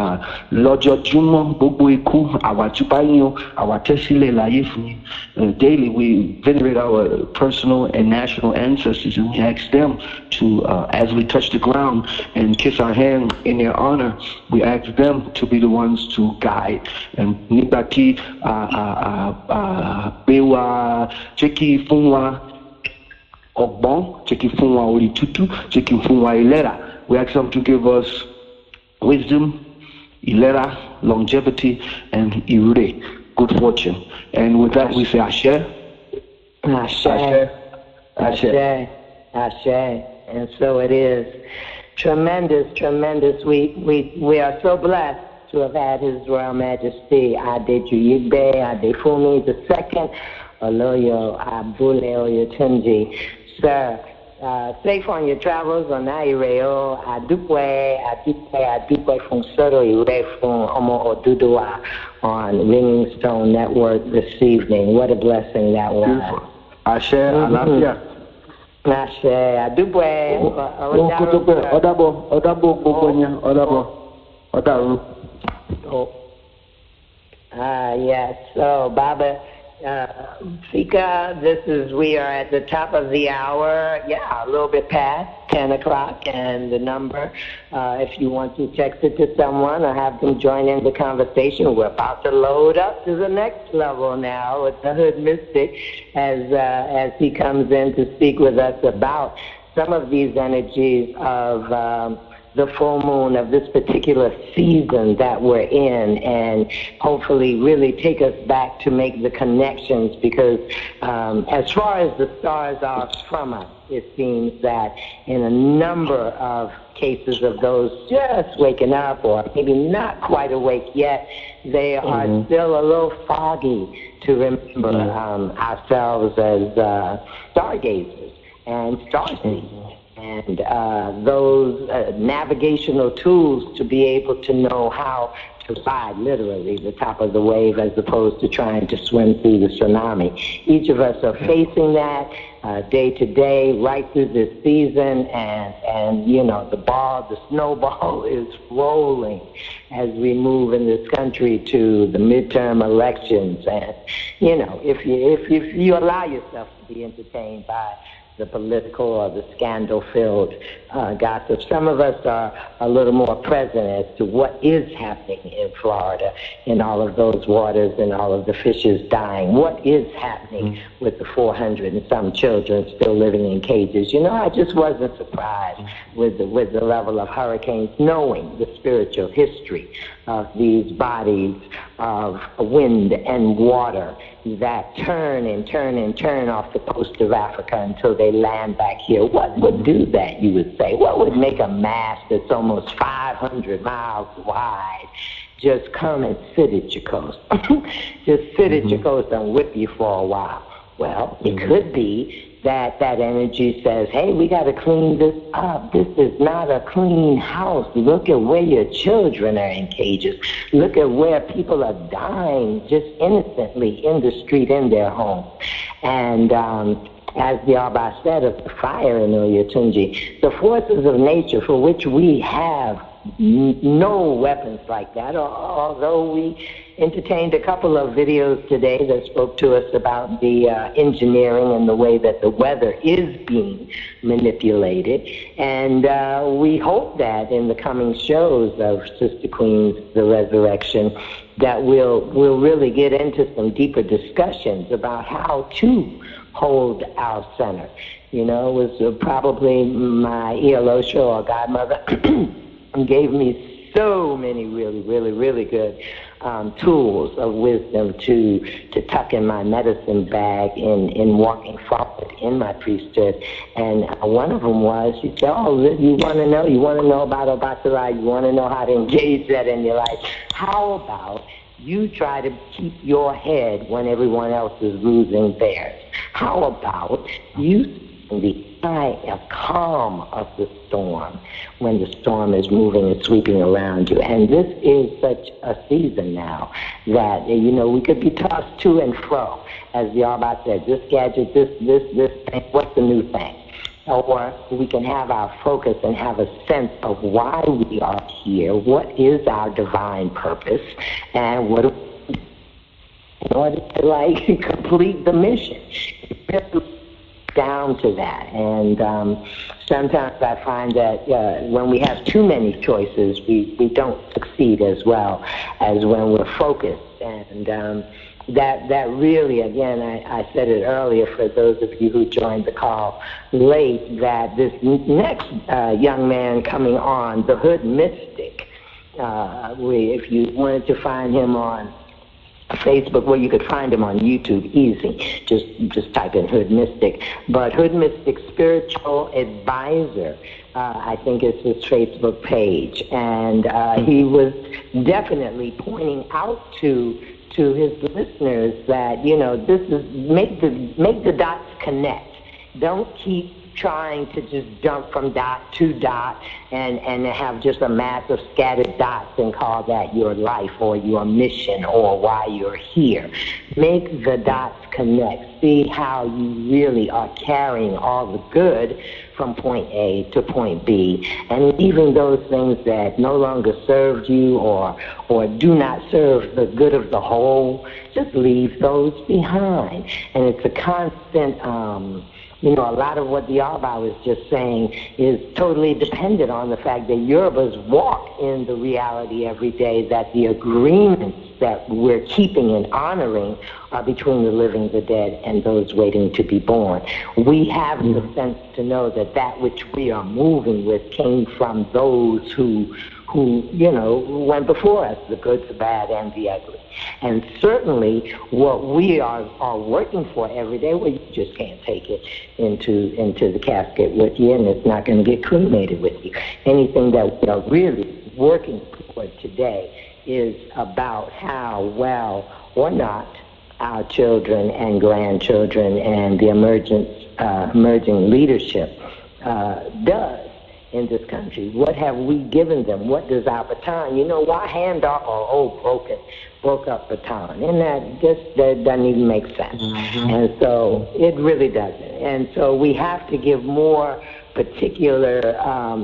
daily we venerate our personal and national ancestors, and we ask them to, as we touch the ground and kiss our hand in their honor, we ask them to be the ones to guide. And Nibaki, Bewa, Cheki Funwa, Ogbon, Cheki Funwa Oritutu, Cheki Funwa Ilera. We ask them to give us wisdom, Ilera, longevity, and Ire, good fortune. And with that, we say Ashe. Ashe. Ashe. Ashe. And so it is. Tremendous, tremendous. We are so blessed to have had His Royal Majesty Adejuyigbe Adefumi II, Oloyo Abule Oyetunji. Sir, safe on your travels on Naireo, Adukwe from Soto Ire from Omo Odudua on Ringing Stone Network this evening. What a blessing that was. Ashe, Alafia. Ashe, Adukwe. Odaru. Oh. Yes. So, Baba, Fika, we are at the top of the hour. Yeah, a little bit past 10 o'clock. And the number, if you want to text it to someone or have them join in the conversation, we're about to load up to the next level now with the Hoodmystic as he comes in to speak with us about some of these energies of the full moon of this particular season that we're in, and hopefully really take us back to make the connections, because as far as the stars are from us, it seems that in a number of cases of those just waking up or maybe not quite awake yet, they are still a little foggy to remember ourselves as stargazers and starseers. And those navigational tools to be able to know how to ride literally the top of the wave as opposed to trying to swim through the tsunami. Each of us are facing that day to day, right through this season, and you know, the snowball is rolling as we move in this country to the midterm elections. And you know, if you allow yourself to be entertained by the political or the scandal-filled gossip. Some of us are a little more present as to what is happening in Florida, in all of those waters and all of the fishes dying. What is happening with the 400 and some children still living in cages? You know, I just wasn't surprised with the level of hurricanes, knowing the spiritual history of these bodies of wind and water that turn and turn and turn off the coast of Africa until they land back here. What would do that, you would say? What would make a mass that's almost 500 miles wide just come and sit at your coast? Just sit at your coast and whip you for a while. Well, it could be that energy says, hey, we got to clean this up. This is not a clean house. Look at where your children are in cages. Look at where people are dying just innocently in the street in their home. And as the Abba said of the fire in Oyetunji, the forces of nature for which we have no weapons like that, although we entertained a couple of videos today that spoke to us about the engineering and the way that the weather is being manipulated. And we hope that in the coming shows of Sister Queen's The Resurrection, that we'll really get into some deeper discussions about how to hold our center. You know, it was probably my ELO show or godmother gave me so many really good tools of wisdom to tuck in my medicine bag in walking forward in my priesthood. And one of them was, she said, oh, you want to know about Obatala, you want to know how to engage that in your life. How about you try to keep your head when everyone else is losing theirs? How about you in the eye of calm of the storm when the storm is moving and sweeping around you? And this is such a season now that, you know, we could be tossed to and fro. As the Abba said, this gadget, this thing, what's the new thing? or we can have our focus and have a sense of why we are here, what is our divine purpose, and what in order to complete the mission. Down to that. And sometimes I find that when we have too many choices, we don't succeed as well as when we're focused. And that really, again, I said it earlier for those of you who joined the call late, that this next young man coming on, the Hoodmystic, if you wanted to find him on Facebook, well, you could find him on YouTube, easy. Just type in Hoodmystic. But Hoodmystic Spiritual Advisor, I think is his Facebook page. And he was definitely pointing out to his listeners that, this is make the dots connect. Don't keep trying to just jump from dot to dot and have just a mass of scattered dots and call that your life or your mission or why you're here. Make the dots connect. See how you really are carrying all the good from point A to point B, and even those things that no longer served you or do not serve the good of the whole, just leave those behind. And it's a constant a lot of what the Arba was just saying is totally dependent on the fact that Yorubas walk in the reality every day that the agreements that we're keeping and honoring are between the living, the dead, and those waiting to be born. We have the sense to know that which we are moving with came from those who went before us, the good, the bad, and the ugly. And certainly what we are working for every day, well, you just can't take it into the casket with you, and it's not going to get cremated with you. Anything that we are really working for today is about how well or not our children and grandchildren and the emerging leadership does in this country. What have we given them? What does our baton? Why hand off broke up baton? And that doesn't even make sense. Mm-hmm. And so it really doesn't. And so we have to give more particular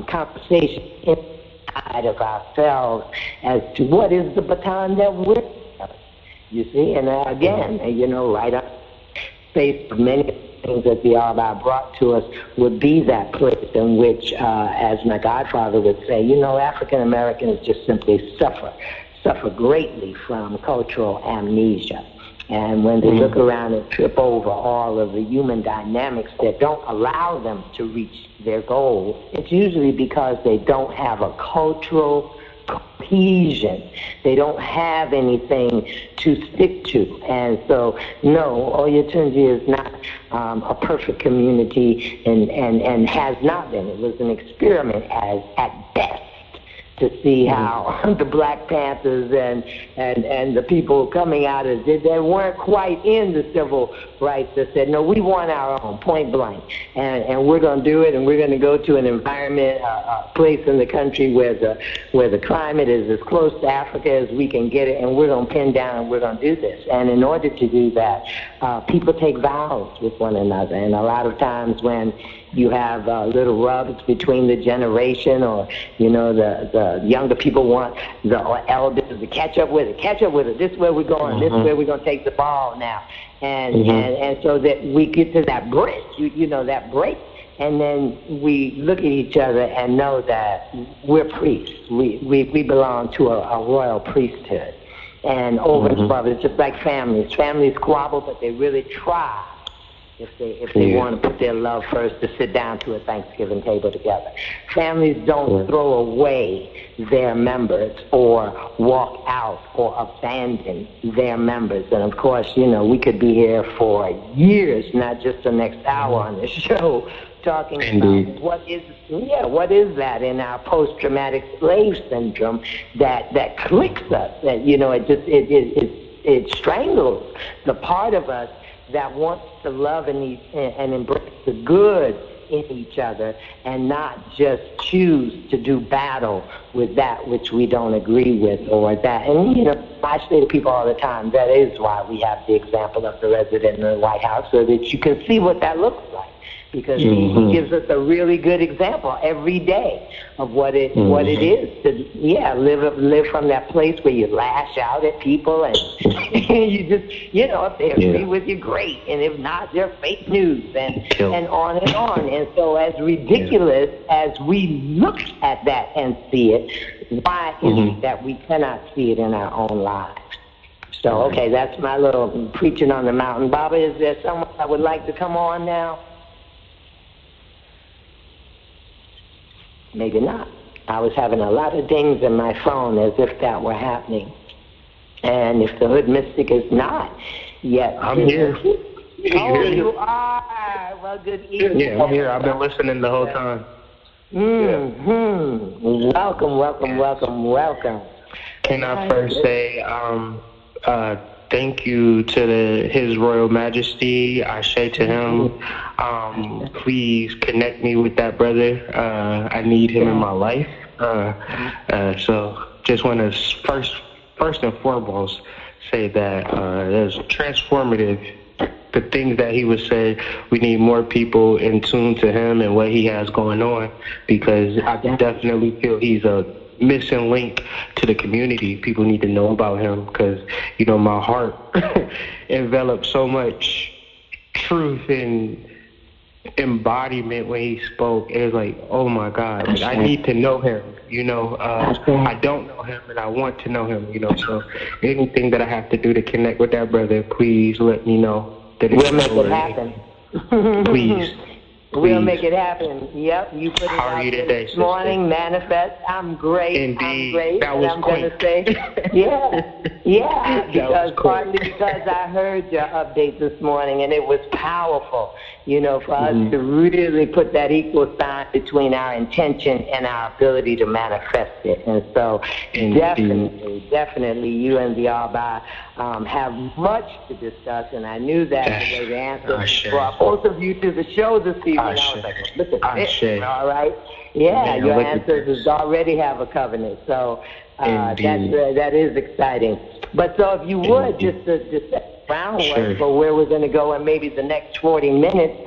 conversation inside of ourselves as to what is the baton that we're, you see? And again, right up face of many things that the Arba brought to us would be that place in which, as my godfather would say, African Americans just simply suffer greatly from cultural amnesia. And when they look around and trip over all of the human dynamics that don't allow them to reach their goals, it's usually because they don't have a cultural cohesion. They don't have anything to stick to. And so, no, Oyatunji is not a perfect community and has not been. It was an experiment at best to see how the Black Panthers and the people coming out of it, they weren't quite in the civil rights that said, no, we want our own, point blank. And we're going to do it, and we're going to go to an environment, a place in the country where the climate is as close to Africa as we can get it, and we're going to pin down and we're going to do this. And in order to do that, people take vows with one another. And a lot of times when you have little rubs between the generation, or the younger people want the elders to catch up with it. This is where we're going. This is where we're going to take the ball now, and so that we get to that break. That break, and then we look at each other and know that we're priests. We belong to a royal priesthood, and over and above, it's just like families. Families squabble, but they really try. If they want to put their love first, to sit down to a Thanksgiving table together. Families don't throw away their members or walk out or abandon their members. And of course, we could be here for years, not just the next hour on the show, talking about what is that in our post-traumatic slave syndrome that clicks us, that it strangles the part of us that wants to love and embrace the good in each other, and not just choose to do battle with that which we don't agree with, or that. And I say to people all the time, that is why we have the example of the resident in the White House, so that you can see what that looks like. because he gives us a really good example every day of what it is to live from that place where you lash out at people and you just if they agree with you, great, and if not, they're fake news and on and on. And so as ridiculous as we look at that and see it, why is it that we cannot see it in our own lives? So okay, that's my little preaching on the mountain. Baba, is there someone that would like to come on now? Maybe not. I was having a lot of dings in my phone as if that were happening. And if the Hoodmystic is not yet... I'm here. Oh, you are. Well, good evening. Yeah, I'm here. I've been listening the whole time. Welcome. Can I first say thank you to His Royal Majesty. I say to him, please connect me with that brother. I need him in my life. So just want to first and foremost say that it's transformative. The things that he would say, we need more people in tune to him and what he has going on, because I definitely feel he's a missing link to the community. People need to know about him because, my heart enveloped so much truth and embodiment when he spoke. It was like, oh my God, like, I need to know him. I don't know him and I want to know him. So anything that I have to do to connect with that brother, please let me know. We'll make it happen. Please. We'll make it happen. Yep, you put it How out you there today, this morning. Manifest. I'm great. Indeed. I'm great. That was quick. Partly because I heard your update this morning, and it was powerful. For us to really put that equal sign between our intention and our ability to manifest it. And so, definitely, you and the Abba have much to discuss, and I knew that the way the answer brought both of you to the show this evening. I was like, look at this, all right? Yeah, your ancestors already have a covenant, so that is exciting. But so if you would, just set groundwork for where we're going to go in maybe the next 40 minutes,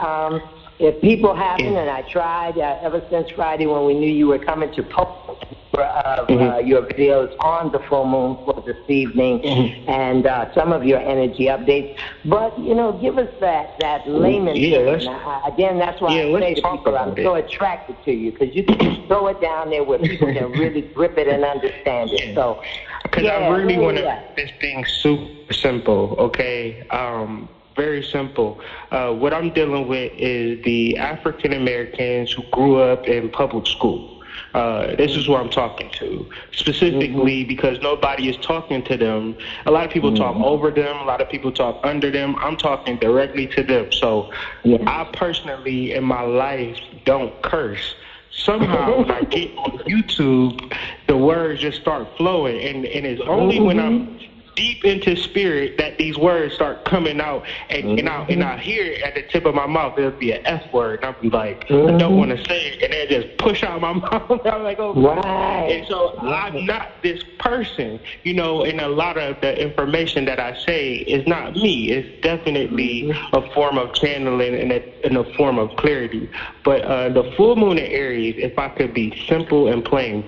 if people haven't, and I tried ever since Friday when we knew you were coming to post your videos on the full moon for this evening and some of your energy updates. But, give us that layman term. Again, that's why I say to people, I'm so attracted to you, because you can just throw it down there where people can really grip it and understand it. So, because I really want to make this thing super simple, okay? Very simple. What I'm dealing with is the African Americans who grew up in public school. This is who I'm talking to, specifically because nobody is talking to them. A lot of people talk over them. A lot of people talk under them. I'm talking directly to them. So I personally, in my life, don't curse. Somehow, when I get on YouTube, the words just start flowing, and it's only when I'm deep into spirit that these words start coming out, and I hear it at the tip of my mouth. There'll be an F word, and I'll be like, I don't want to say it, and then just push out my mouth. I'm like, oh, right. And so I'm not this person, and a lot of the information that I say is not me. It's definitely a form of channeling and a form of clarity. But the full moon in Aries, if I could be simple and plain,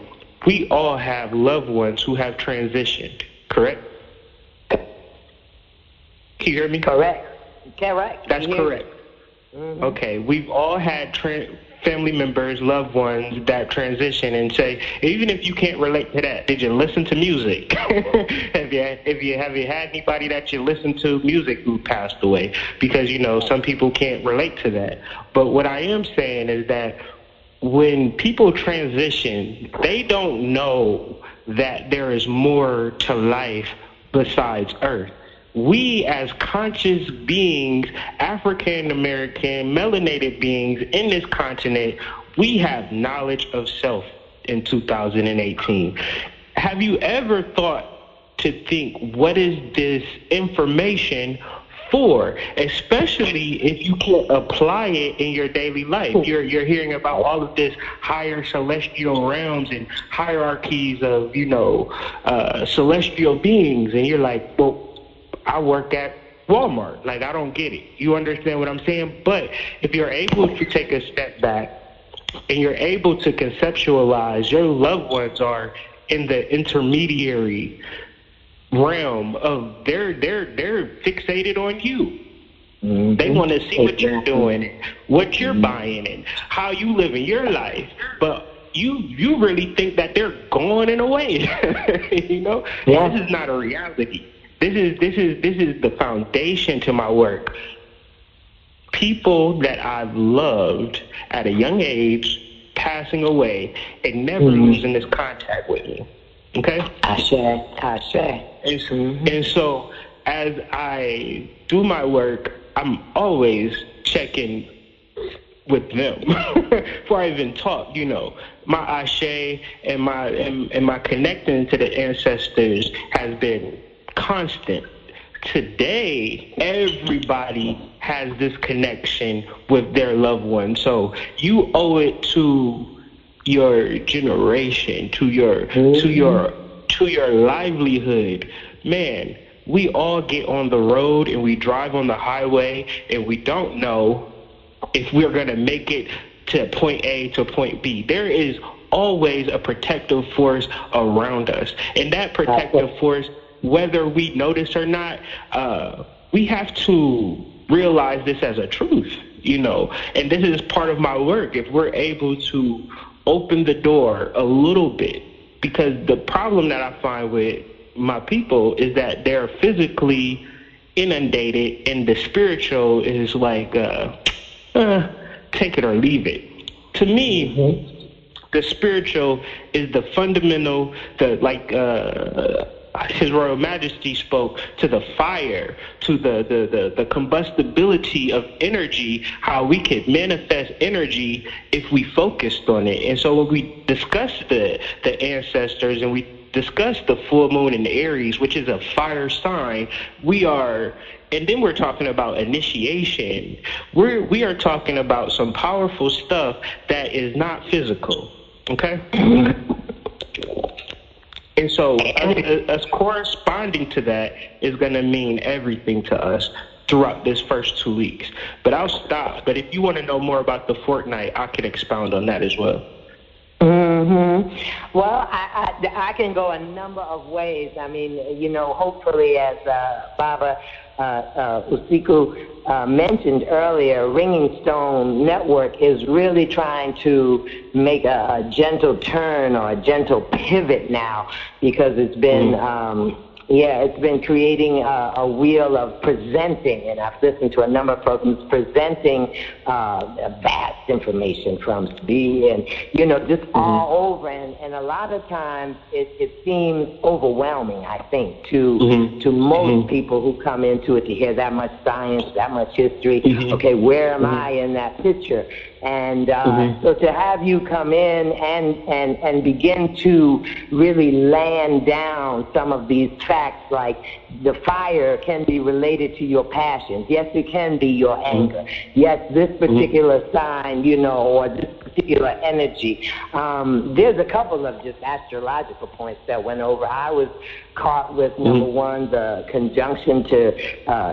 we all have loved ones who have transitioned, correct? Can you hear me? Correct. That's correct. Okay, we've all had family members, loved ones that transition and say, even if you can't relate to that, did you listen to music? Have you had anybody that you listen to music who passed away? Because, some people can't relate to that. But what I am saying is that when people transition, they don't know that there is more to life besides Earth. We as conscious beings, African American, melanated beings in this continent, we have knowledge of self in 2018. Have you ever thought to think, what is this information for, especially if you can't apply it in your daily life? You're hearing about all of this higher celestial realms and hierarchies of, celestial beings, and you're like, well, I work at Walmart. Like, I don't get it. You understand what I'm saying? But if you're able to take a step back and you're able to conceptualize, your loved ones are in the intermediary realm of they're fixated on you. Mm-hmm. They want to see what you're doing, what you're buying, and how you living your life. But you really think that they're going in a way. You know, This is not a reality. This is the foundation to my work. People that I've loved at a young age passing away and never losing this contact with me. Okay? Ashe. And so as I do my work, I'm always checking with them before I even talk. You know, my ashe and my connecting to the ancestors has been constant. Today, everybody has this connection with their loved one. So you owe it to your generation, to your livelihood. Man, we all get on the road and we drive on the highway and we don't know if we're going to make it to point A to point B. There is always a protective force around us. And that protective force, whether we notice or not, we have to realize this as a truth, you know. And this is part of my work. If we're able to open the door a little bit, because the problem that I find with my people is that they're physically inundated and the spiritual is like, take it or leave it. To me, the spiritual is the fundamental, His Royal Majesty spoke to the fire, to the combustibility of energy, how we could manifest energy if we focused on it. And so when we discuss the ancestors and we discuss the full moon in Aries, which is a fire sign, and then we're talking about initiation. We are talking about some powerful stuff that is not physical, okay? And so us corresponding to that is going to mean everything to us throughout this first 2 weeks. But I'll stop. But if you want to know more about the fortnight, I can expound on that as well. Well, I can go a number of ways. I mean, you know, hopefully, as Baba Usiku mentioned earlier, Ringing Stone Network is really trying to make a gentle turn or a gentle pivot now, because it's been it's been creating a wheel of presenting, and I've listened to a number of programs presenting vast information from SB and, you know, just all over. And a lot of times it seems overwhelming, I think, to most people who come into it to hear that much science, that much history. Okay, where am I in that picture? And so to have you come in and begin to really land down some of these facts, like the fire can be related to your passions. Yes, it can be your anger. Yes, this particular sign, you know, or this particular energy. There's a couple of just astrological points that went over. I was caught with, number one, the conjunction to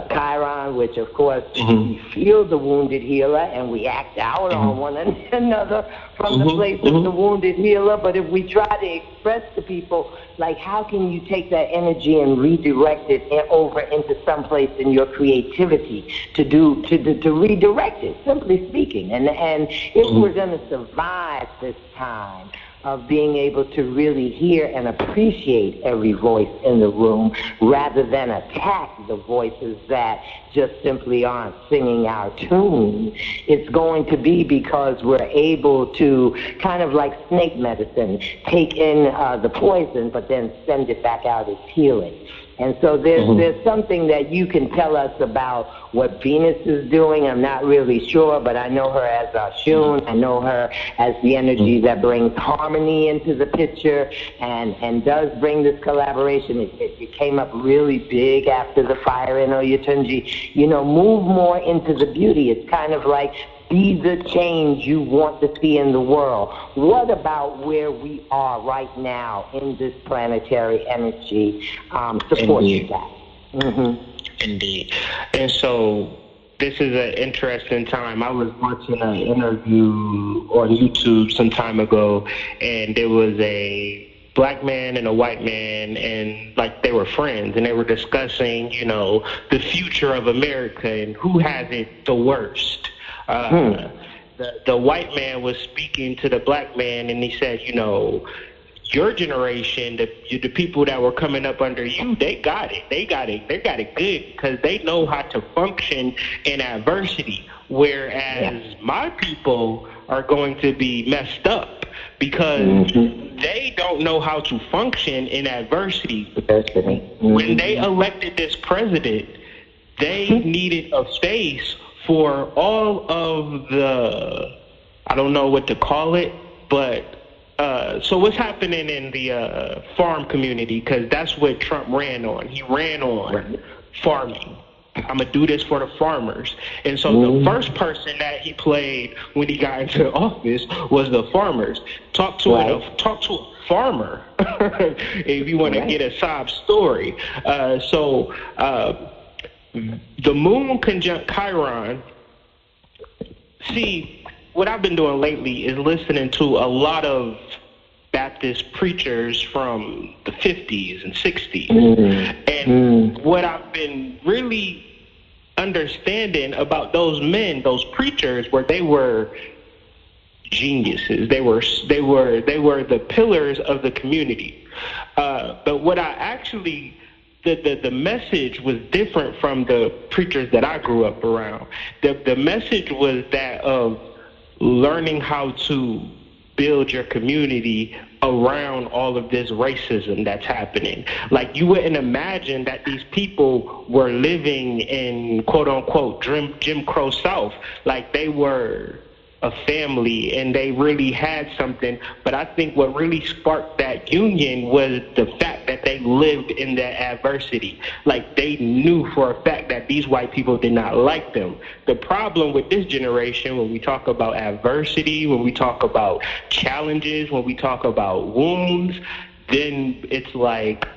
Chiron, which, of course, we feel the wounded healer and we act out on one another from the place of the wounded healer. But if we try to express to people, like, how can you take that energy and redirect it over into some place in your creativity to redirect it, simply speaking. And if we're going to survive this time of being able to really hear and appreciate every voice in the room rather than attack the voices that just simply aren't singing our tune, it's going to be because we're able to, kind of like snake medicine, take in the poison but then send it back out as healing. And so there's something that you can tell us about what Venus is doing. I'm not really sure, but I know her as Shun. I know her as the energy that brings harmony into the picture and does bring this collaboration. It came up really big after the fire in Oyotunji. You know, move more into the beauty. It's kind of like, be the change you want to see in the world. What about where we are right now in this planetary energy supports that? Indeed. And so this is an interesting time. I was watching an interview on YouTube some time ago, and there was a black man and a white man, and like they were friends, and they were discussing, you know, the future of America and who has it the worst. The white man was speaking to the black man, and he said, you know, your generation, the people that were coming up under you, they got it good because they know how to function in adversity, whereas my people are going to be messed up because they don't know how to function in adversity. When they elected this president, they needed a face for all of the, I don't know what to call it, but so what's happening in the farm community, because that's what Trump ran on. He ran on farming. I'm going to do this for the farmers. And so the first person that he played when he got into office was the farmers. Talk to a farmer if you want to get a sob story. The moon conjunct Chiron. See, what I've been doing lately is listening to a lot of Baptist preachers from the 50s and 60s. And what I've been really understanding about those men, those preachers, were they were geniuses. They were the pillars of the community. But what I actually, the message was different from the preachers that I grew up around. The message was that of learning how to build your community around all of this racism that's happening. Like, you wouldn't imagine that these people were living in quote-unquote Jim Crow South. Like, they were a family and they really had something. But I think what really sparked that union was the fact that they lived in that adversity. Like, they knew for a fact that these white people did not like them. The problem with this generation, when we talk about adversity, when we talk about challenges, when we talk about wounds, then it's like,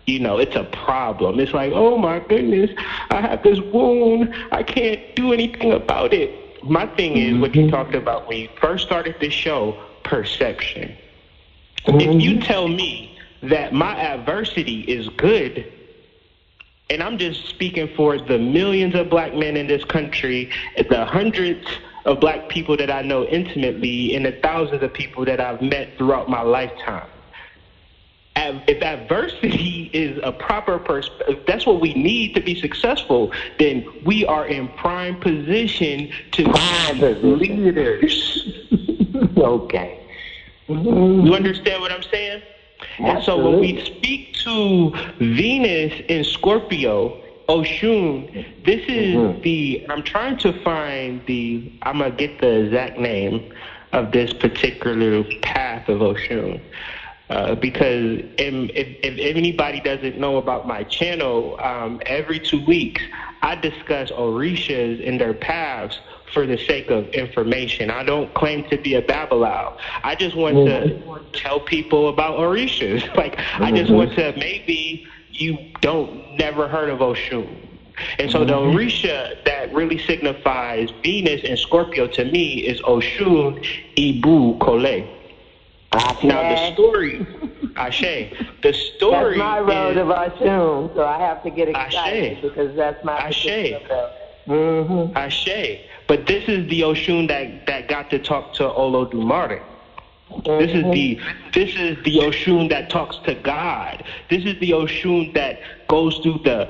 you know, it's a problem. It's like, oh my goodness, I have this wound, I can't do anything about it. My thing is what you talked about when you first started this show, perception. If you tell me that my adversity is good, and I'm just speaking for the millions of black men in this country, the hundreds of black people that I know intimately, and the thousands of people that I've met throughout my lifetime. If adversity is a proper if that's what we need to be successful, then we are in prime position to be leaders. Okay. You understand what I'm saying? Absolutely. And so when we speak to Venus in Scorpio, Oshun, this is I'm trying to find I'm going to get the exact name of this particular path of Oshun. Because if anybody doesn't know about my channel, every 2 weeks I discuss Orishas and their paths for the sake of information. I don't claim to be a Babalawo. I just want to tell people about Orishas. Like, I just want to, maybe you never heard of Oshun. And so the Orisha that really signifies Venus and Scorpio to me is Oshun Ibu Kole. Now the story, Ashe, the story that's my road is, of Oshun, so I have to get excited because that's my Ashe. Ashe. But this is the Oshun that got to talk to Olodumare. This is the Oshun that talks to God. This is the Oshun that goes through the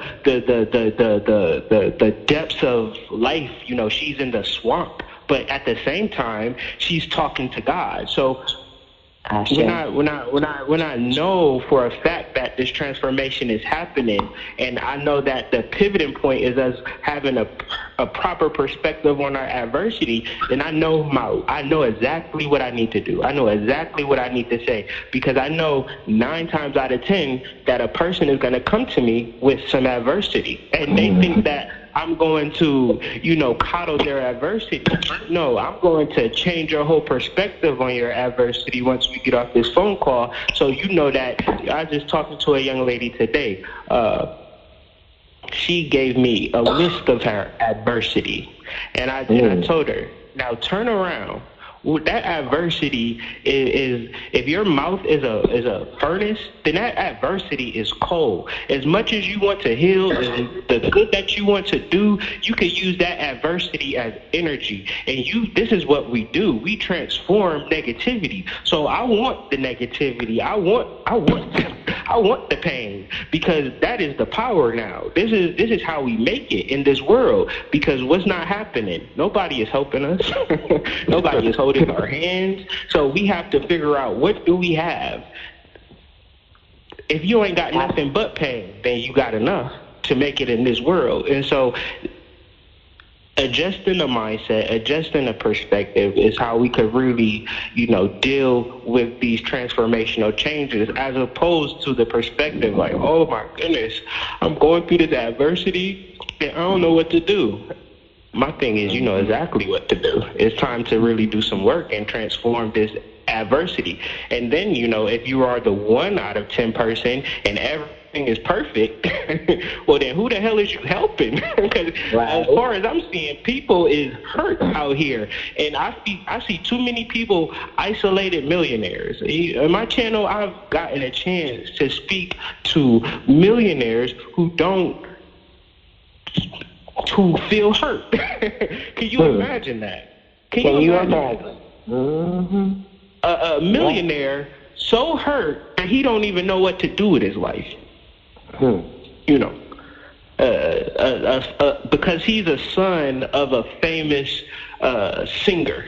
depths of life. You know, she's in the swamp, but at the same time, she's talking to God. So when I know for a fact that this transformation is happening, and I know that the pivoting point is us having a proper perspective on our adversity, then I know exactly what I need to do. I know exactly what I need to say, because I know 9 times out of 10 that a person is going to come to me with some adversity, and they think that I'm going to, coddle their adversity. No, I'm going to change your whole perspective on your adversity once we get off this phone call. So you know that I was just talking to a young lady today. she gave me a list of her adversity. And I told her, now turn around. That adversity is if your mouth is a furnace, then that adversity is cold. As much as you want to heal and the good that you want to do, you can use that adversity as energy. And this is what we do. We transform negativity. So I want the negativity. I want the pain, because that is the power now. This is how we make it in this world, because what's not happening? Nobody is helping us. Nobody is holding our hands. So we have to figure out, what do we have? If you ain't got nothing but pain, then you got enough to make it in this world. And so adjusting the mindset, adjusting the perspective is how we could really, deal with these transformational changes, as opposed to the perspective like, oh my goodness, I'm going through this adversity and I don't know what to do. My thing is, you know exactly what to do. It's time to really do some work and transform this adversity. And then, if you are the 1 out of 10 person and everything is perfect, well, then who the hell is you helping? Because as far as I'm seeing, people is hurt out here. And I see too many people, isolated millionaires. On my channel, I've gotten a chance to speak to millionaires who feel hurt. Can you imagine that? Can you imagine? Mm-hmm. A millionaire so hurt that he don't even know what to do with his life. Because he's a son of a famous singer.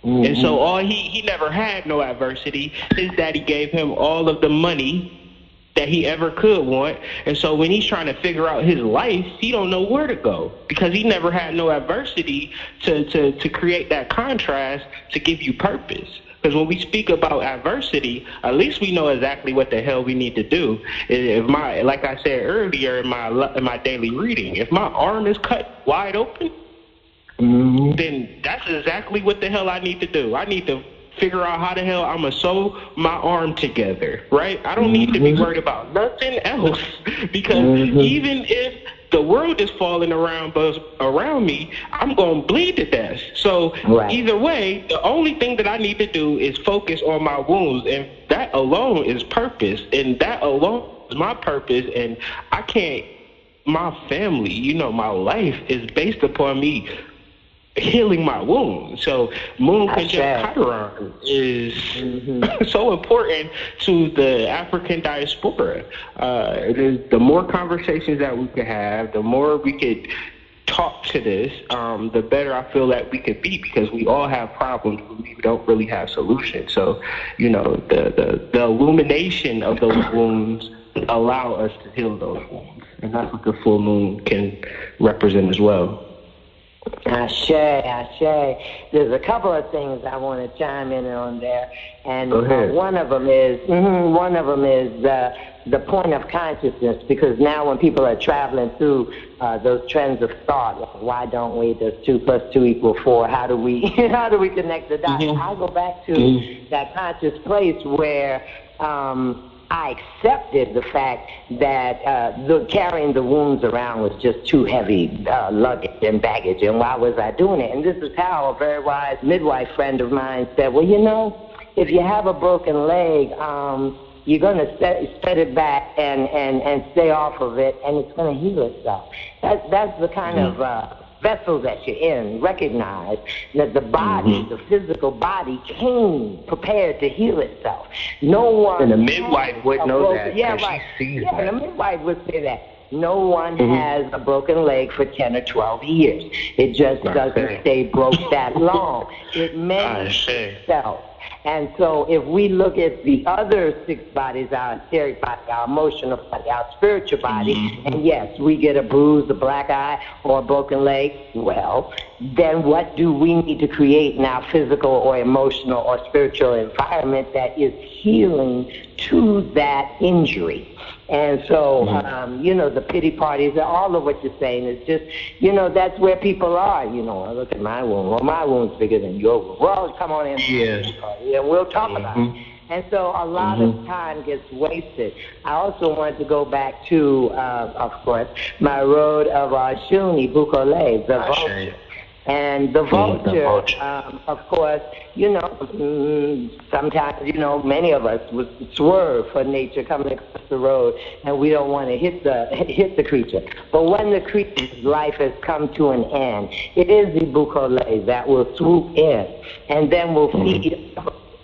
Mm-hmm. And so he never had no adversity. His daddy gave him all of the money that he ever could want. And so when he's trying to figure out his life, he don't know where to go, because he never had no adversity to create that contrast to give you purpose. Because when we speak about adversity, at least we know exactly what the hell we need to do. Like I said earlier in my daily reading, if my arm is cut wide open, then that's exactly what the hell I need to do. I need to figure out how the hell I'm going to sew my arm together, right? I don't need to be worried about nothing else, because even if the world is falling around me, I'm going to bleed to death. So either way, the only thing that I need to do is focus on my wounds, and that alone is purpose, and that alone is my purpose. And my family, my life is based upon me healing my wounds. So Moon Conjunct Chiron is so important to the African diaspora. The more conversations that we could have, the more we could talk to this, the better I feel that we could be, because we all have problems, but we don't really have solutions. So, the illumination of those wounds allow us to heal those wounds. And that's what the full moon can represent as well. Ashe. There's a couple of things I want to chime in on there, and one of them is the point of consciousness. Because now when people are traveling through those trends of thought, like, why don't we? Does 2 + 2 = 4? How do we connect the dots? I go back to that conscious place where I accepted the fact that carrying the wounds around was just too heavy luggage and baggage, and why was I doing it? And this is how a very wise midwife friend of mine said, well, if you have a broken leg, you're going to set it back and stay off of it, and it's going to heal itself. That's the kind of vessel that you're in. Recognize that the body, the physical body, came prepared to heal itself. No one. And the midwife would know that. Yeah, right. She sees that. The midwife would say that. No one has a broken leg for 10 or 12 years. It just doesn't stay broke that long. It mends itself. And so if we look at the other 6 bodies, our etheric body, our emotional body, our spiritual body, and yes, we get a bruise, a black eye, or a broken leg, well, then what do we need to create in our physical or emotional or spiritual environment that is healing to that injury? And so, the pity parties, all of what you're saying is just, that's where people are. Look at my wound. Well, my wound's bigger than your wound. Well, come on in. Yes. And we'll talk about it. And so a lot of time gets wasted. I also want to go back to, of course, my road of Shuni, Bukole, the vulture. And the vulture, of course, sometimes, many of us would swerve for nature coming across the road, and we don't want to hit the creature. But when the creature's life has come to an end, it is the Bukole that will swoop in and then will feed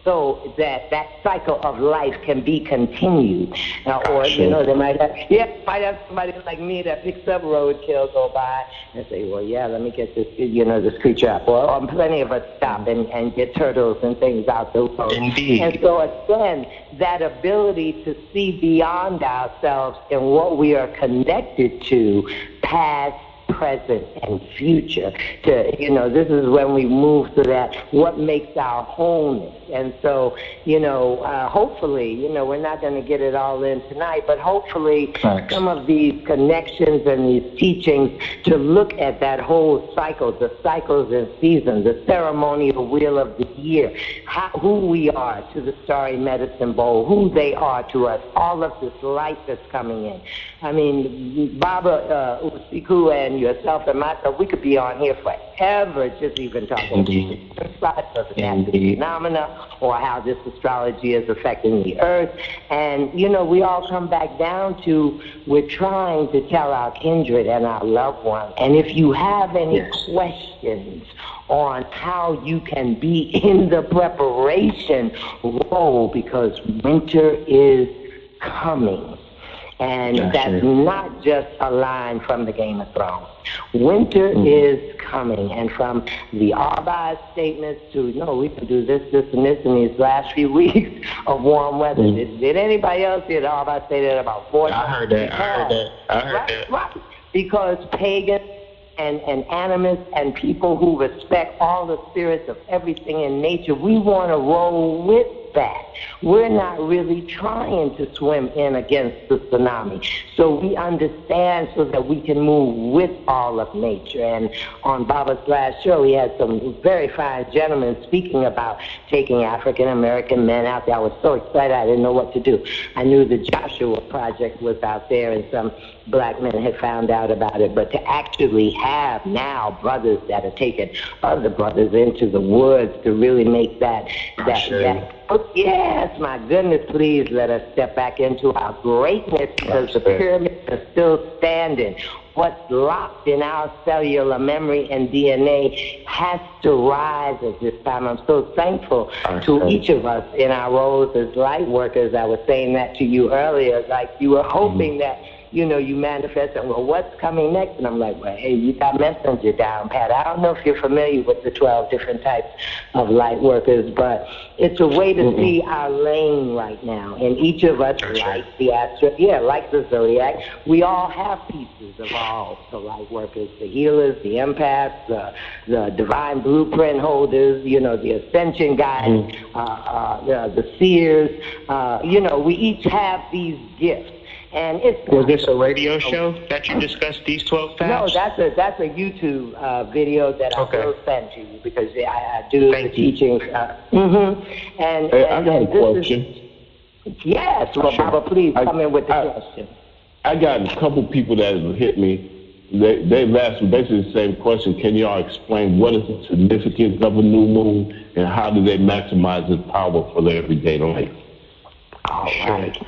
so that cycle of life can be continued. They might have somebody like me that picks up roadkill, go by, and say, well, yeah, let me get this, this creature up. Or plenty of us stop and get turtles and things out the road. Indeed. And so, again, that ability to see beyond ourselves and what we are connected to, past, present, and future. This is when we move to that, what makes our wholeness. And so, hopefully, we're not going to get it all in tonight, but hopefully some of these connections and these teachings to look at that whole cycle, the cycles and seasons, the ceremonial wheel of the year, who we are to the starry medicine bowl, who they are to us, all of this light that's coming in. I mean, Baba Usiku and yourself and myself, we could be on here forever just even talking about different sides of the natural phenomena or how this astrology is affecting the earth. And, we all come back down to we're trying to tell our kindred and our loved ones. And if you have any questions on how you can be in the preparation role, because winter is coming. And that's not just a line from the Game of Thrones. Winter is coming. And from the Arba's statements to, we can do this, this, and this in these last few weeks of warm weather. Did anybody else hear the Arba say that about 4 times? I heard that. Right. Because pagans and animists and people who respect all the spirits of everything in nature, we want to roll with that. We're not really trying to swim in against the tsunami. So we understand so that we can move with all of nature. And on Baba's last show, he had some very fine gentlemen speaking about taking African-American men out there. I was so excited, I didn't know what to do. I knew the Joshua Project was out there, and some black men had found out about it. But to actually have now brothers that are taking other brothers into the woods to really make that yes, my goodness, please let us step back into our greatness, because the pyramids are still standing. What's locked in our cellular memory and DNA has to rise at this time. I'm so thankful to each of us in our roles as light workers. I was saying that to you earlier, like you were hoping that you manifest and, well, what's coming next? And I'm like, well, hey, you got messenger down, Pat. I don't know if you're familiar with the 12 different types of light workers, but it's a way to see our lane right now. And each of us, like the like the zodiac, we all have pieces of all the light workers, the healers, the empaths, the divine blueprint holders, the ascension guides, the seers. We each have these gifts. And was this a radio show that you discussed these 12 paths? No, that's a YouTube video that I will send to you, because I do the teachings. And I got a question. Yes, well, Baba, please come in with the question. I got a couple people that have hit me. They've asked me basically the same question. Can y'all explain what is the significance of a new moon, and how do they maximize its power for their everyday life? All right.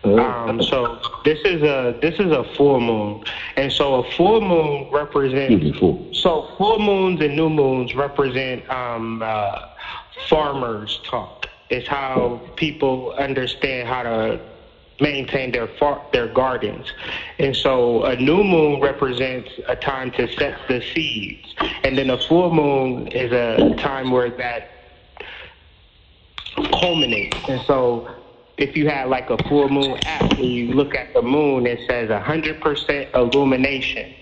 So this is a full moon, and so a full moon represents. So full moons and new moons represent farmers' talk. It's how people understand how to maintain their gardens, and so a new moon represents a time to set the seeds, and then a full moon is a time where that culminates, and so. If you had like a full moon app, when you look at the moon, it says 100% illumination.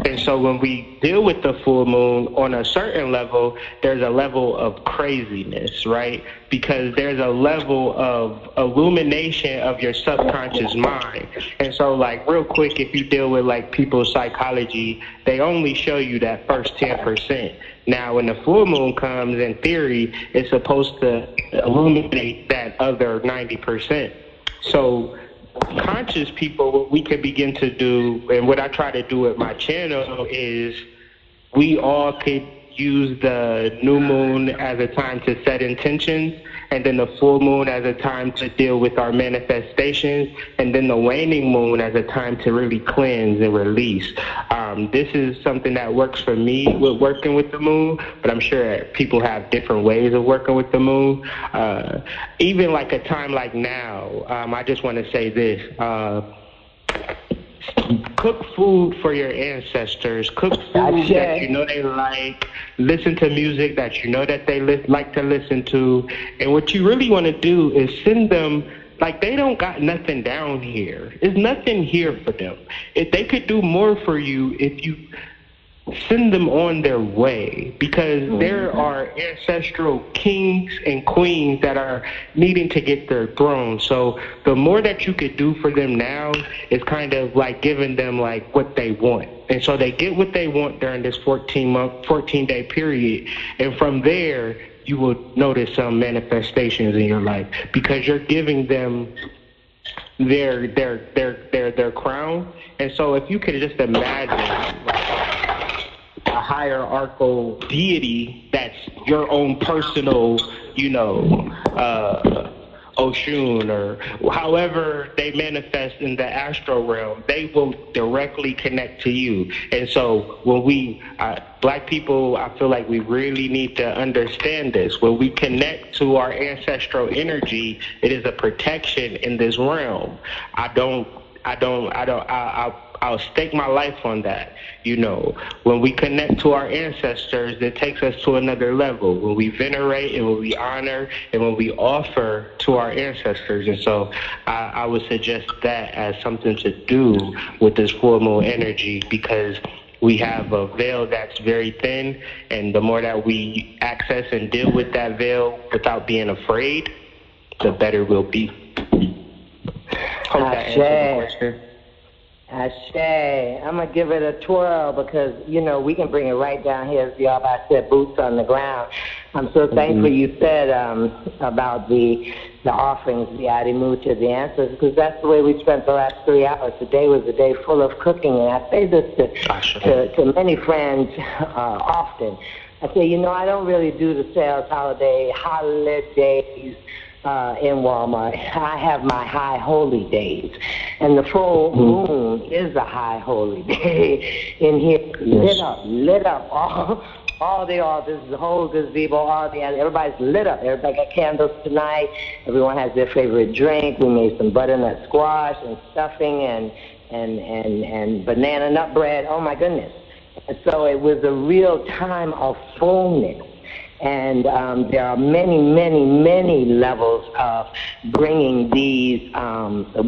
And so when we deal with the full moon on a certain level, there's a level of craziness, right? Because there's a level of illumination of your subconscious mind. And so, like, real quick, if you deal with, like, people's psychology, they only show you that first 10%. Now, when the full moon comes, in theory, it's supposed to illuminate that other 90%. So conscious people, what we can begin to do, and what I try to do with my channel, is we all could use the new moon as a time to set intentions, and then the full moon as a time to deal with our manifestations, and then the waning moon as a time to really cleanse and release. This is something that works for me with working with the moon, but I'm sure people have different ways of working with the moon. Even like a time like now, I just want to say this. Cook food for your ancestors. Cook food that you know they like. Listen to music that you know that they like to listen to. And what you really want to do is send them, like, they don't got nothing down here. There's nothing here for them. If they could do more for you if you send them on their way, because there are ancestral kings and queens that are needing to get their throne. So the more that you could do for them now is kind of like giving them like what they want. And so they get what they want during this 14-day period. And from there, you will notice some manifestations in your life, because you're giving them their crown. And so if you could just imagine, like, a hierarchical deity that's your own personal, Oshun, or however they manifest in the astral realm, they will directly connect to you. And so when we, Black people, I feel like we really need to understand this. When we connect to our ancestral energy, it is a protection in this realm. I'll stake my life on that. When we connect to our ancestors, it takes us to another level. When we venerate and when we honor and when we offer to our ancestors. And so I would suggest that as something to do with this full moon energy, because we have a veil that's very thin, and the more that we access and deal with that veil without being afraid, the better we'll be. Hope that answers the question. Ashe. I'm going to give it a twirl, because, we can bring it right down here, as y'all said, boots on the ground. I'm so thankful you said about the offerings, the Adimu to the ancestors, because that's the way we spent the last 3 hours. Today was a day full of cooking, and I say this to many friends often. I say, I don't really do the sales holidays in Walmart. I have my high holy days, and the full moon is a high holy day in here. Lit up all the altars, the whole gazebo, everybody's lit up. Everybody got candles tonight. Everyone has their favorite drink. We made some butternut squash and stuffing and banana nut bread. Oh my goodness! And so it was a real time of fullness. And there are many, many, many levels of bringing these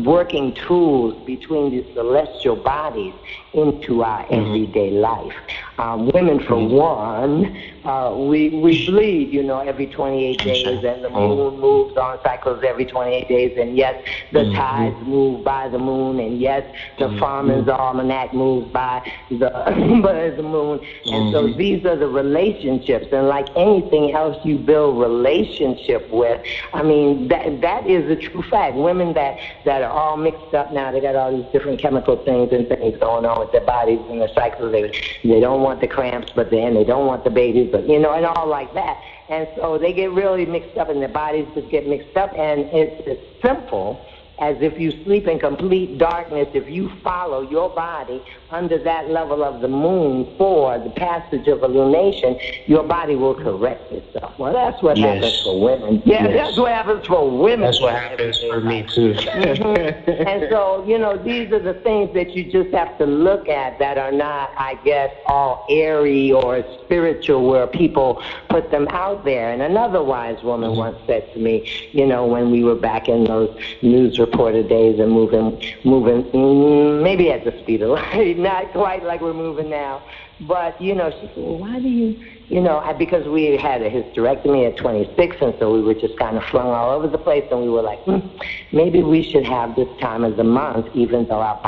working tools between the celestial bodies into our everyday life. Women, for one, we bleed, every 28 days, and the moon moves on cycles every 28 days, and yes, the tides move by the moon, and yes, the farmer's almanac moves by the moon. And so these are the relationships, and like anything else you build relationship with, I mean, that is a true fact. Women that are all mixed up now, they got all these different chemical things and things going on with their bodies and their cycles. They don't want the cramps, but then they don't want the babies, but and all like that. And so they get really mixed up, and their bodies just get mixed up, and it's as simple as if you sleep in complete darkness. If you follow your body under that level of the moon for the passage of illumination, your body will correct itself. Well, that's what happens for women. Yeah, that's what happens for women. That's what happens for me, too. And so, these are the things that you just have to look at that are not, I guess, all airy or spiritual, where people put them out there. And another wise woman once said to me, when we were back in those news reported days are moving, maybe at the speed of light, not quite like we're moving now. But, she said, well, why do you, because we had a hysterectomy at 26, and so we were just kind of flung all over the place, and we were like, maybe we should have this time of the month, even though our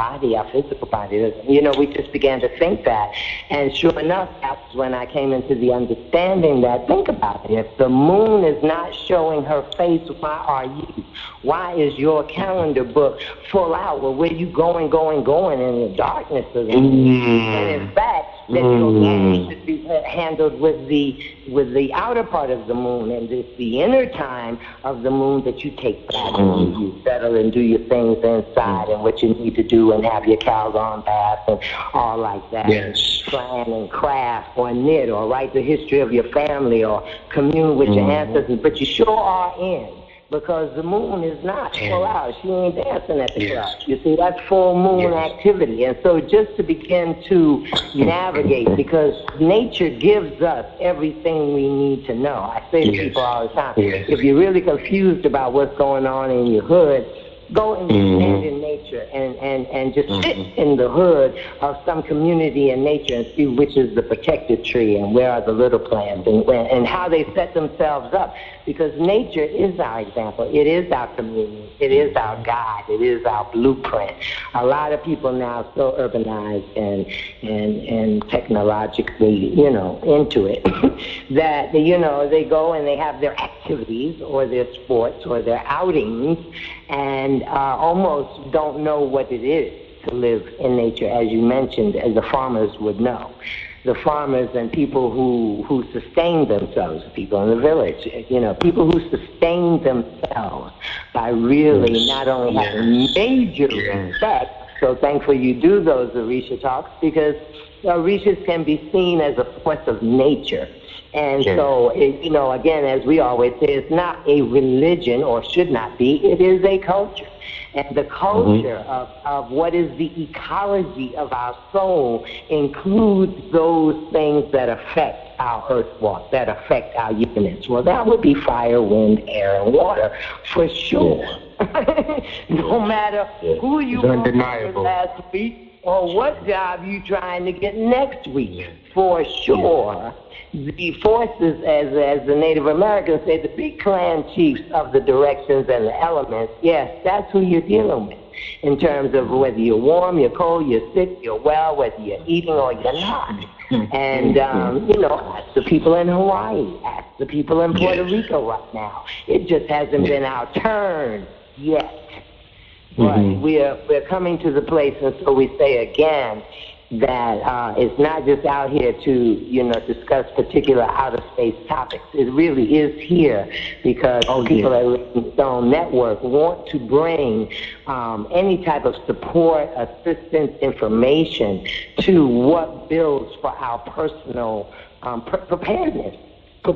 physical body doesn't. We just began to think that. And sure enough, that's when I came into the understanding that, think about it, if the moon is not showing her face, why are you? Why is your calendar book full out? Well, where you going in the darkness of the moon? And in fact, that your life should be handled with the outer part of the moon, and it's the inner time of the moon that you take back and you settle and do your things inside and what you need to do and have your Calgon bath and all like that. Yes. Plan and craft or knit or write the history of your family or commune with your ancestors, but you sure are in. Because the moon is not full out. She ain't dancing at the club. You see, that's full moon activity. And so just to begin to navigate, because nature gives us everything we need to know. I say to people all the time, if you're really confused about what's going on in your hood, go and stand in nature and just sit in the hood of some community in nature and see which is the protected tree and where are the little plants and how they set themselves up. Because nature is our example. It is our community. It is our guide. It is our blueprint. A lot of people now so urbanized and technologically, into it that, they go and they have their activities or their sports or their outings and almost don't know what it is to live in nature, as you mentioned, as the farmers would know. The farmers and people who sustain themselves, people in the village, people who sustain themselves by really not only having major respect. So thankful you do those Orisha talks, because Orishas can be seen as a force of nature. And so, again, as we always say, it's not a religion, or should not be, it is a culture. And the culture of what is the ecology of our soul includes those things that affect our earth walk, that affect our units. Well, that would be fire, wind, air, and water, for sure. No matter who you were last week or what job you trying to get next week, for sure. The forces, as the Native Americans say, the big clan chiefs of the directions and the elements, yes, that's who you're dealing with in terms of whether you're warm, you're cold, you're sick, you're well, whether you're eating or you're not. And, ask the people in Hawaii, ask the people in Puerto Rico right now. It just hasn't been our turn yet. But we're coming to the place, and so we say again, that it's not just out here to, discuss particular outer space topics. It really is here because people at Living Stone Network want to bring any type of support, assistance, information to what builds for our personal preparedness. So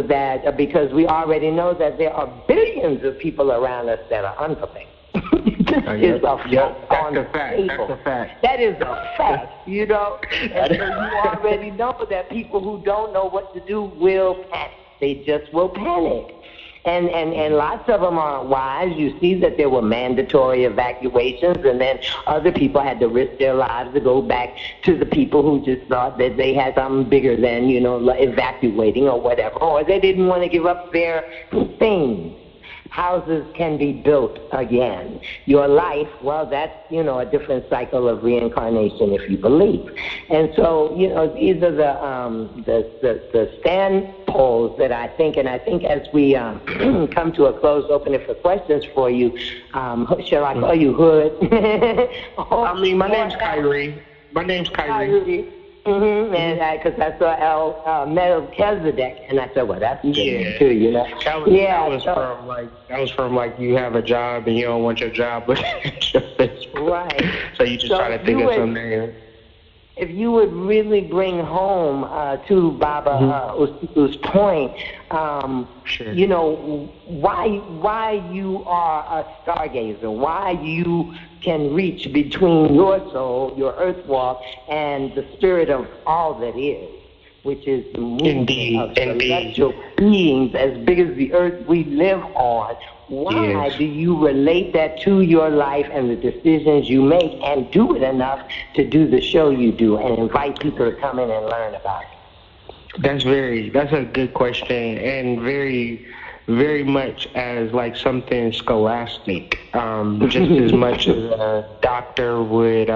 that because we already know that there are billions of people around us that are unprepared. That's a fact. That is a fact, And so you already know that people who don't know what to do will panic. They just will panic. And lots of them aren't wise. You see that there were mandatory evacuations, and then other people had to risk their lives to go back to the people who just thought that they had something bigger than, evacuating or whatever, or they didn't want to give up their things. Houses can be built again. Your life, well, that's, a different cycle of reincarnation if you believe. And so, these are the stand polls that I think, and I think as we come to a close, open it for questions for you, shall I call you Hood? My name's Kyrie. And because I saw Melchizedek, and I said, well, that's good too, That was from you have a job and you don't want your job, but right. So you just try to think of some name. If you would really bring home to Baba Usiku's point, why you are a stargazer, why you can reach between your soul, your earth walk, and the spirit of all that is. which is the movement of celestial beings as big as the earth we live on. Why do you relate that to your life and the decisions you make, and do it enough to do the show you do and invite people to come in and learn about it? That's a good question, and very, very much as like something scholastic, just as much as a doctor would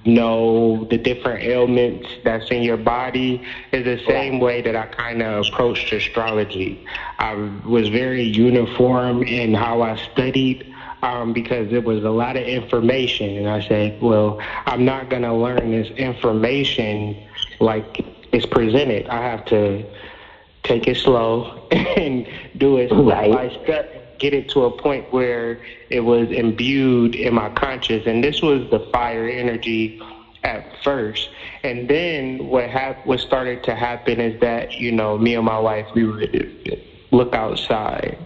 know the different ailments that's in your body, is the same way that I kind of approached astrology. I was very uniform in how I studied, because it was a lot of information, and I said, well, I'm not going to learn this information like it's presented. I have to take it slow and do it step by step, get it to a point where it was imbued in my conscious. And this was the fire energy at first. And then what started to happen is that, me and my wife, we would look outside,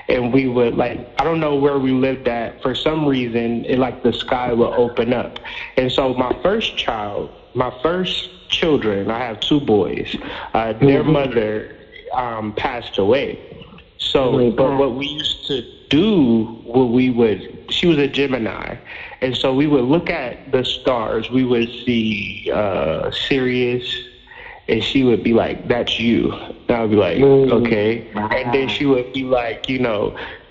and we would, I don't know where we lived at, for some reason, the sky would open up. And so my first children, I have 2 boys, their mother passed away. So, but what we used to do, she was a Gemini, and so we would look at the stars. We would see Sirius, and she would be like, "That's you." And I would be like, "Okay." And then she would be like,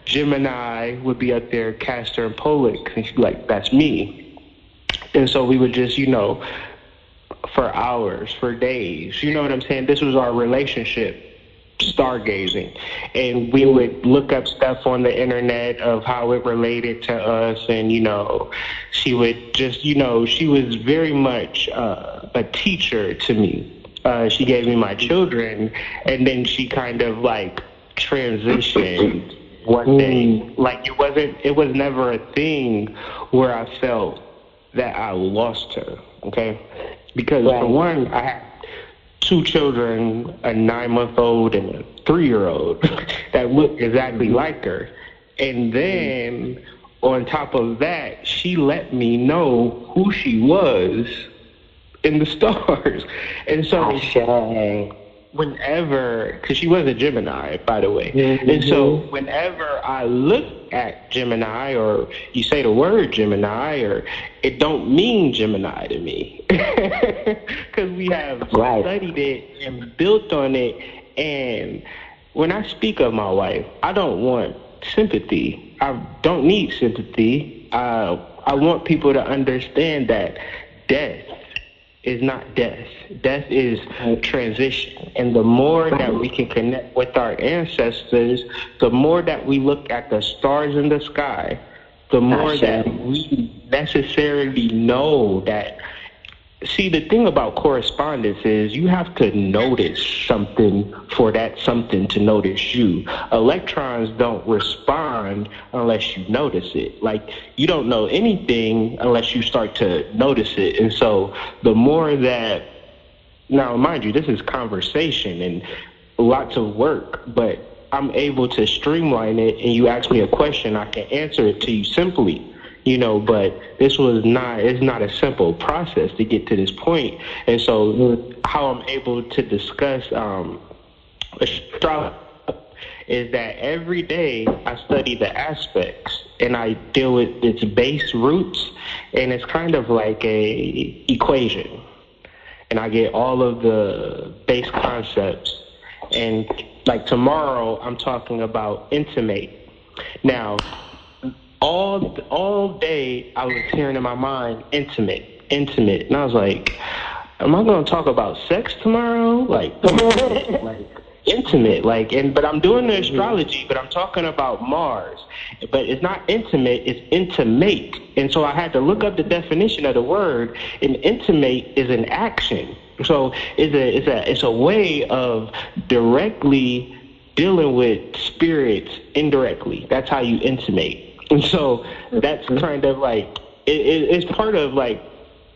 Gemini would be up there, Castor and Pollux, and she'd be like, "That's me." And so we would just, for hours, for days, you know what I'm saying? This was our relationship, stargazing. And we would look up stuff on the internet of how it related to us. And, she would just, she was very much a teacher to me. She gave me my children, and then she kind of transitioned one day. It was never a thing where I felt that I lost her, okay? Because for one, I had 2 children, a 9-month-old and a 3-year-old that looked exactly like her. And then on top of that, she let me know who she was in the stars. And so whenever, because she was a Gemini, by the way, and so whenever I look at Gemini, or you say the word Gemini, or it don't mean Gemini to me, because we have studied it and built on it. And when I speak of my wife, I don't want sympathy. I don't need sympathy. I want people to understand that death is not death. Death is transition. And the more that we can connect with our ancestors, the more that we look at the stars in the sky, the more that we necessarily know that. See, the thing about correspondence is you have to notice something for that something to notice you. Electrons don't respond unless you notice it. You don't know anything unless you start to notice it. And so the more that, now mind you, this is conversation and lots of work, but I'm able to streamline it, and you ask me a question, I can answer it to you simply. But it's not a simple process to get to this point. And so how I'm able to discuss astrology is that every day I study the aspects, and I deal with its base roots, and it's kind of like a equation. And I get all of the base concepts. And tomorrow I'm talking about intimate. Now, all day I was hearing in my mind intimate, and I was like, am I going to talk about sex tomorrow? Intimate, but I'm doing the astrology, but I'm talking about Mars, but it's not intimate, it's intimate. And so I had to look up the definition of the word, and intimate is an action. So it's a way of directly dealing with spirits indirectly. That's how you intimate. And so that's kind of it's part of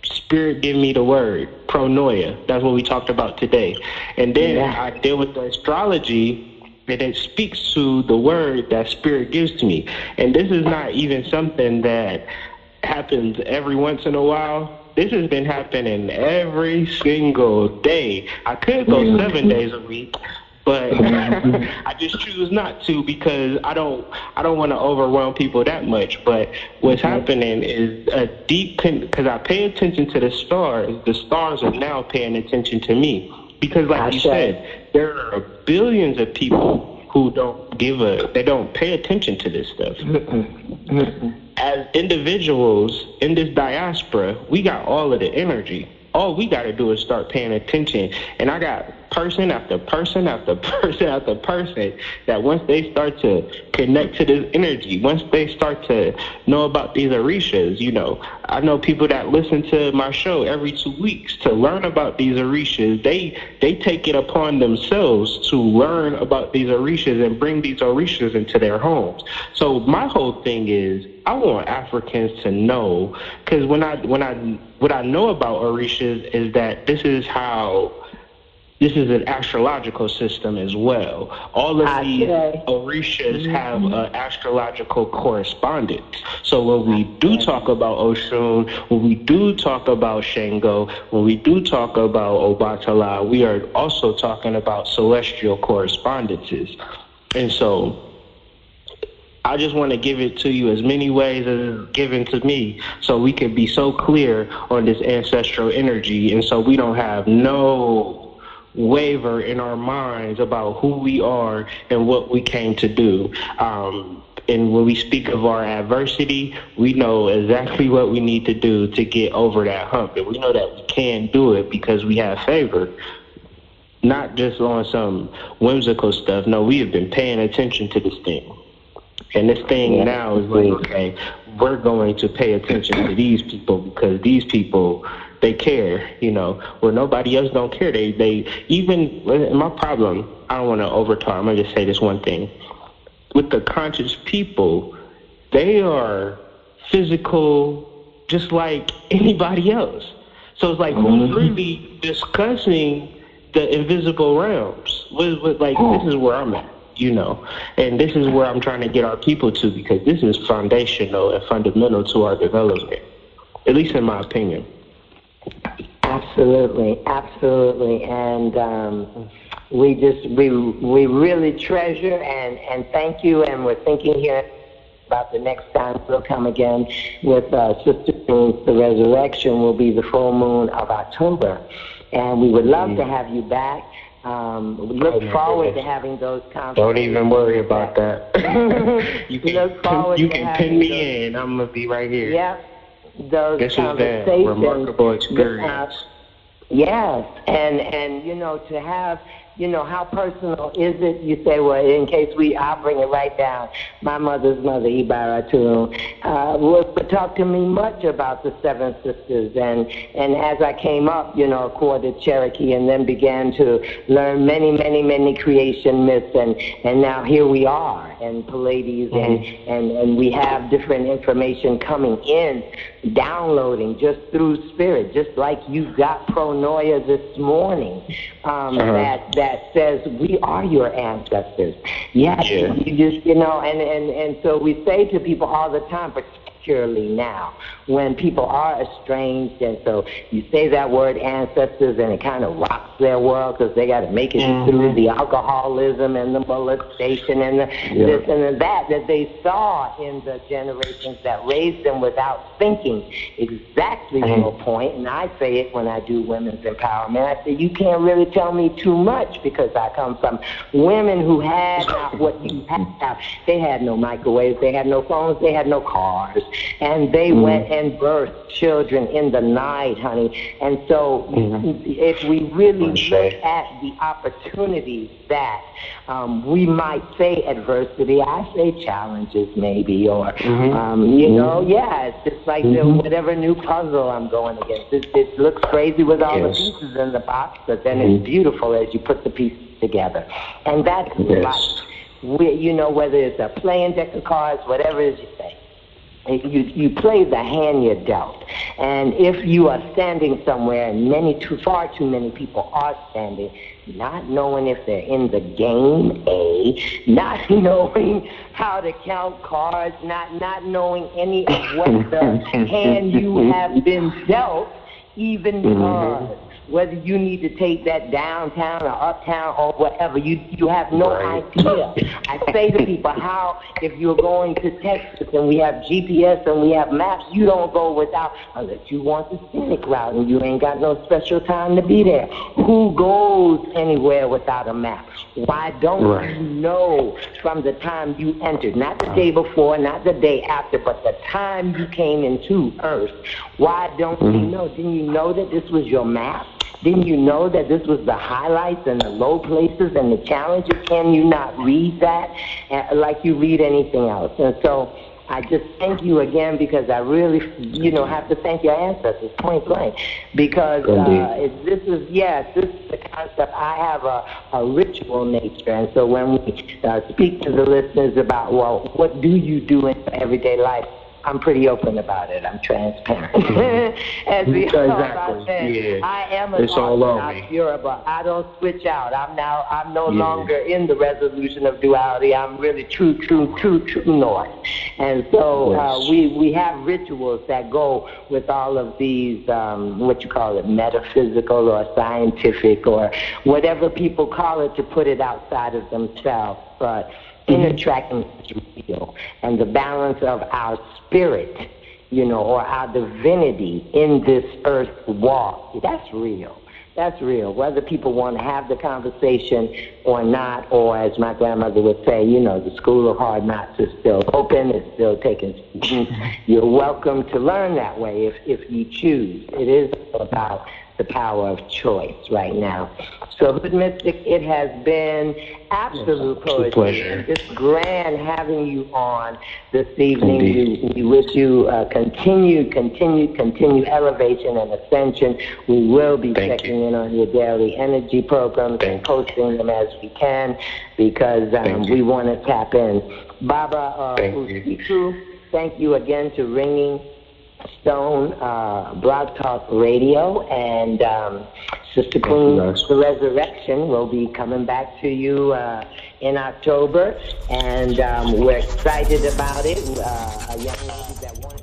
spirit give me the word, pronoia. That's what we talked about today. And then I deal with the astrology, and it speaks to the word that spirit gives to me. And this is not even something that happens every once in a while. this has been happening every single day. I could go 7 days a week, but I just choose not to because I don't want to overwhelm people that much. But what's happening is a deep, because I pay attention to the stars are now paying attention to me. Because like you said, there are billions of people who they don't pay attention to this stuff. As individuals in this diaspora, we got all of the energy. All we got to do is start paying attention. And I got person after person after person after person that once they start to connect to this energy, once they start to know about these orishas, I know people that listen to my show every 2 weeks to learn about these orishas. They take it upon themselves to learn about these orishas and bring these orishas into their homes. So my whole thing is, I want Africans to know, because what I know about orishas is that this is an astrological system as well. All of these orishas have an astrological correspondence. So when we do talk about Oshun, when we do talk about Shango, when we do talk about Obatala, we are also talking about celestial correspondences. And so I just want to give it to you as many ways as it's given to me so we can be so clear on this ancestral energy, and so we don't have no waver in our minds about who we are and what we came to do. And when we speak of our adversity, we know exactly what we need to do to get over that hump. And we know that we can do it because we have favor, not just on some whimsical stuff. No, we have been paying attention to this thing. And this thing now is like, okay, we're going to pay attention to these people because these people, they care, where nobody else don't care. They even, my problem, I don't want to overtalk, I'm going to just say this one thing. With the conscious people, they are physical just like anybody else. So it's like, who's really discussing the invisible realms? This is where I'm at. And this is where I'm trying to get our people to, because this is foundational and fundamental to our development, at least in my opinion. Absolutely, absolutely. And we really treasure and thank you, and we're thinking here about the next time we'll come again with Sister Moon's The Resurrection will be the full moon of October. And we would love to have you back. We look forward to having those conversations. Don't even worry about that. You can pin me in. I'm going to be right here. Yep. Those this conversations. Is that remarkable experience. Yes. And to have, how personal is it? You say, well, in case I'll bring it right down. My mother's mother, Ibaratu, would talk to me much about the Seven Sisters. And as I came up, accorded Cherokee and then began to learn many, many, many creation myths. And now here we are, and Pallades, and we have different information coming in, downloading just through spirit, just like you got Pronoia this morning, that says we are your ancestors. Yes, yeah. You just, and so we say to people all the time, particularly now, when people are estranged, and so you say that word ancestors and it kind of rocks their world because they got to make it through the alcoholism and the molestation and the this and that they saw in the generations that raised them without thinking. Exactly your point, and I say it when I do women's empowerment. I say, you can't really tell me too much because I come from women who had not what you have. They had no microwaves, they had no phones, they had no cars, and they went and birthed children in the night, honey. And so if we really look at the opportunities that we might say adversity, I say challenges maybe, or, it's just like whatever new puzzle I'm going against. It looks crazy with all the pieces in the box, but then it's beautiful as you put the pieces together. And that's life. Whether it's a playing deck of cards, whatever it is you say. You play the hand you're dealt. And if you are standing somewhere, and far too many people are standing, not knowing if they're in the game, not knowing how to count cards, not knowing any of what the hand you have been dealt, even because whether you need to take that downtown or uptown or whatever, you have no idea. I say to people, how if you're going to Texas and we have GPS and we have maps, you don't go without, unless you want the scenic route and you ain't got no special time to be there. Who goes anywhere without a map? Why don't you know from the time you entered, not the day before, not the day after, but the time you came into Earth? Why don't you know? Didn't you know that this was your map? Didn't you know that this was the highlights and the low places and the challenges? Can you not read that like you read anything else? And so I just thank you again, because I really, have to thank your ancestors, point blank, because this is the concept. I have a ritual nature, and so when we speak to the listeners about, well, what do you do in everyday life? I'm pretty open about it. I'm transparent. As we said, I am an entrepreneur, but I don't switch out. I'm no longer in the resolution of duality. I'm really true north. And so we have rituals that go with all of these, what you call it, metaphysical or scientific or whatever people call it, to put it outside of themselves. But inner tracking is real, and the balance of our spirit, or our divinity in this earth walk, that's real. That's real. Whether people want to have the conversation or not, or as my grandmother would say, the school of hard knocks is still open, it's still taking students. You're welcome to learn that way if you choose. It is about the power of choice right now. So, Hoodmystic, it has been absolute poetry. It's grand having you on this evening. We wish you continued elevation and ascension. We will be checking in on your daily energy programs and posting them as we can, because we want to tap in. Baba Usiku, thank you again to Ringing Stone Blog Talk Radio, and Sister Queen, The Resurrection will be coming back to you in October, and we're excited about it. A young lady that wanted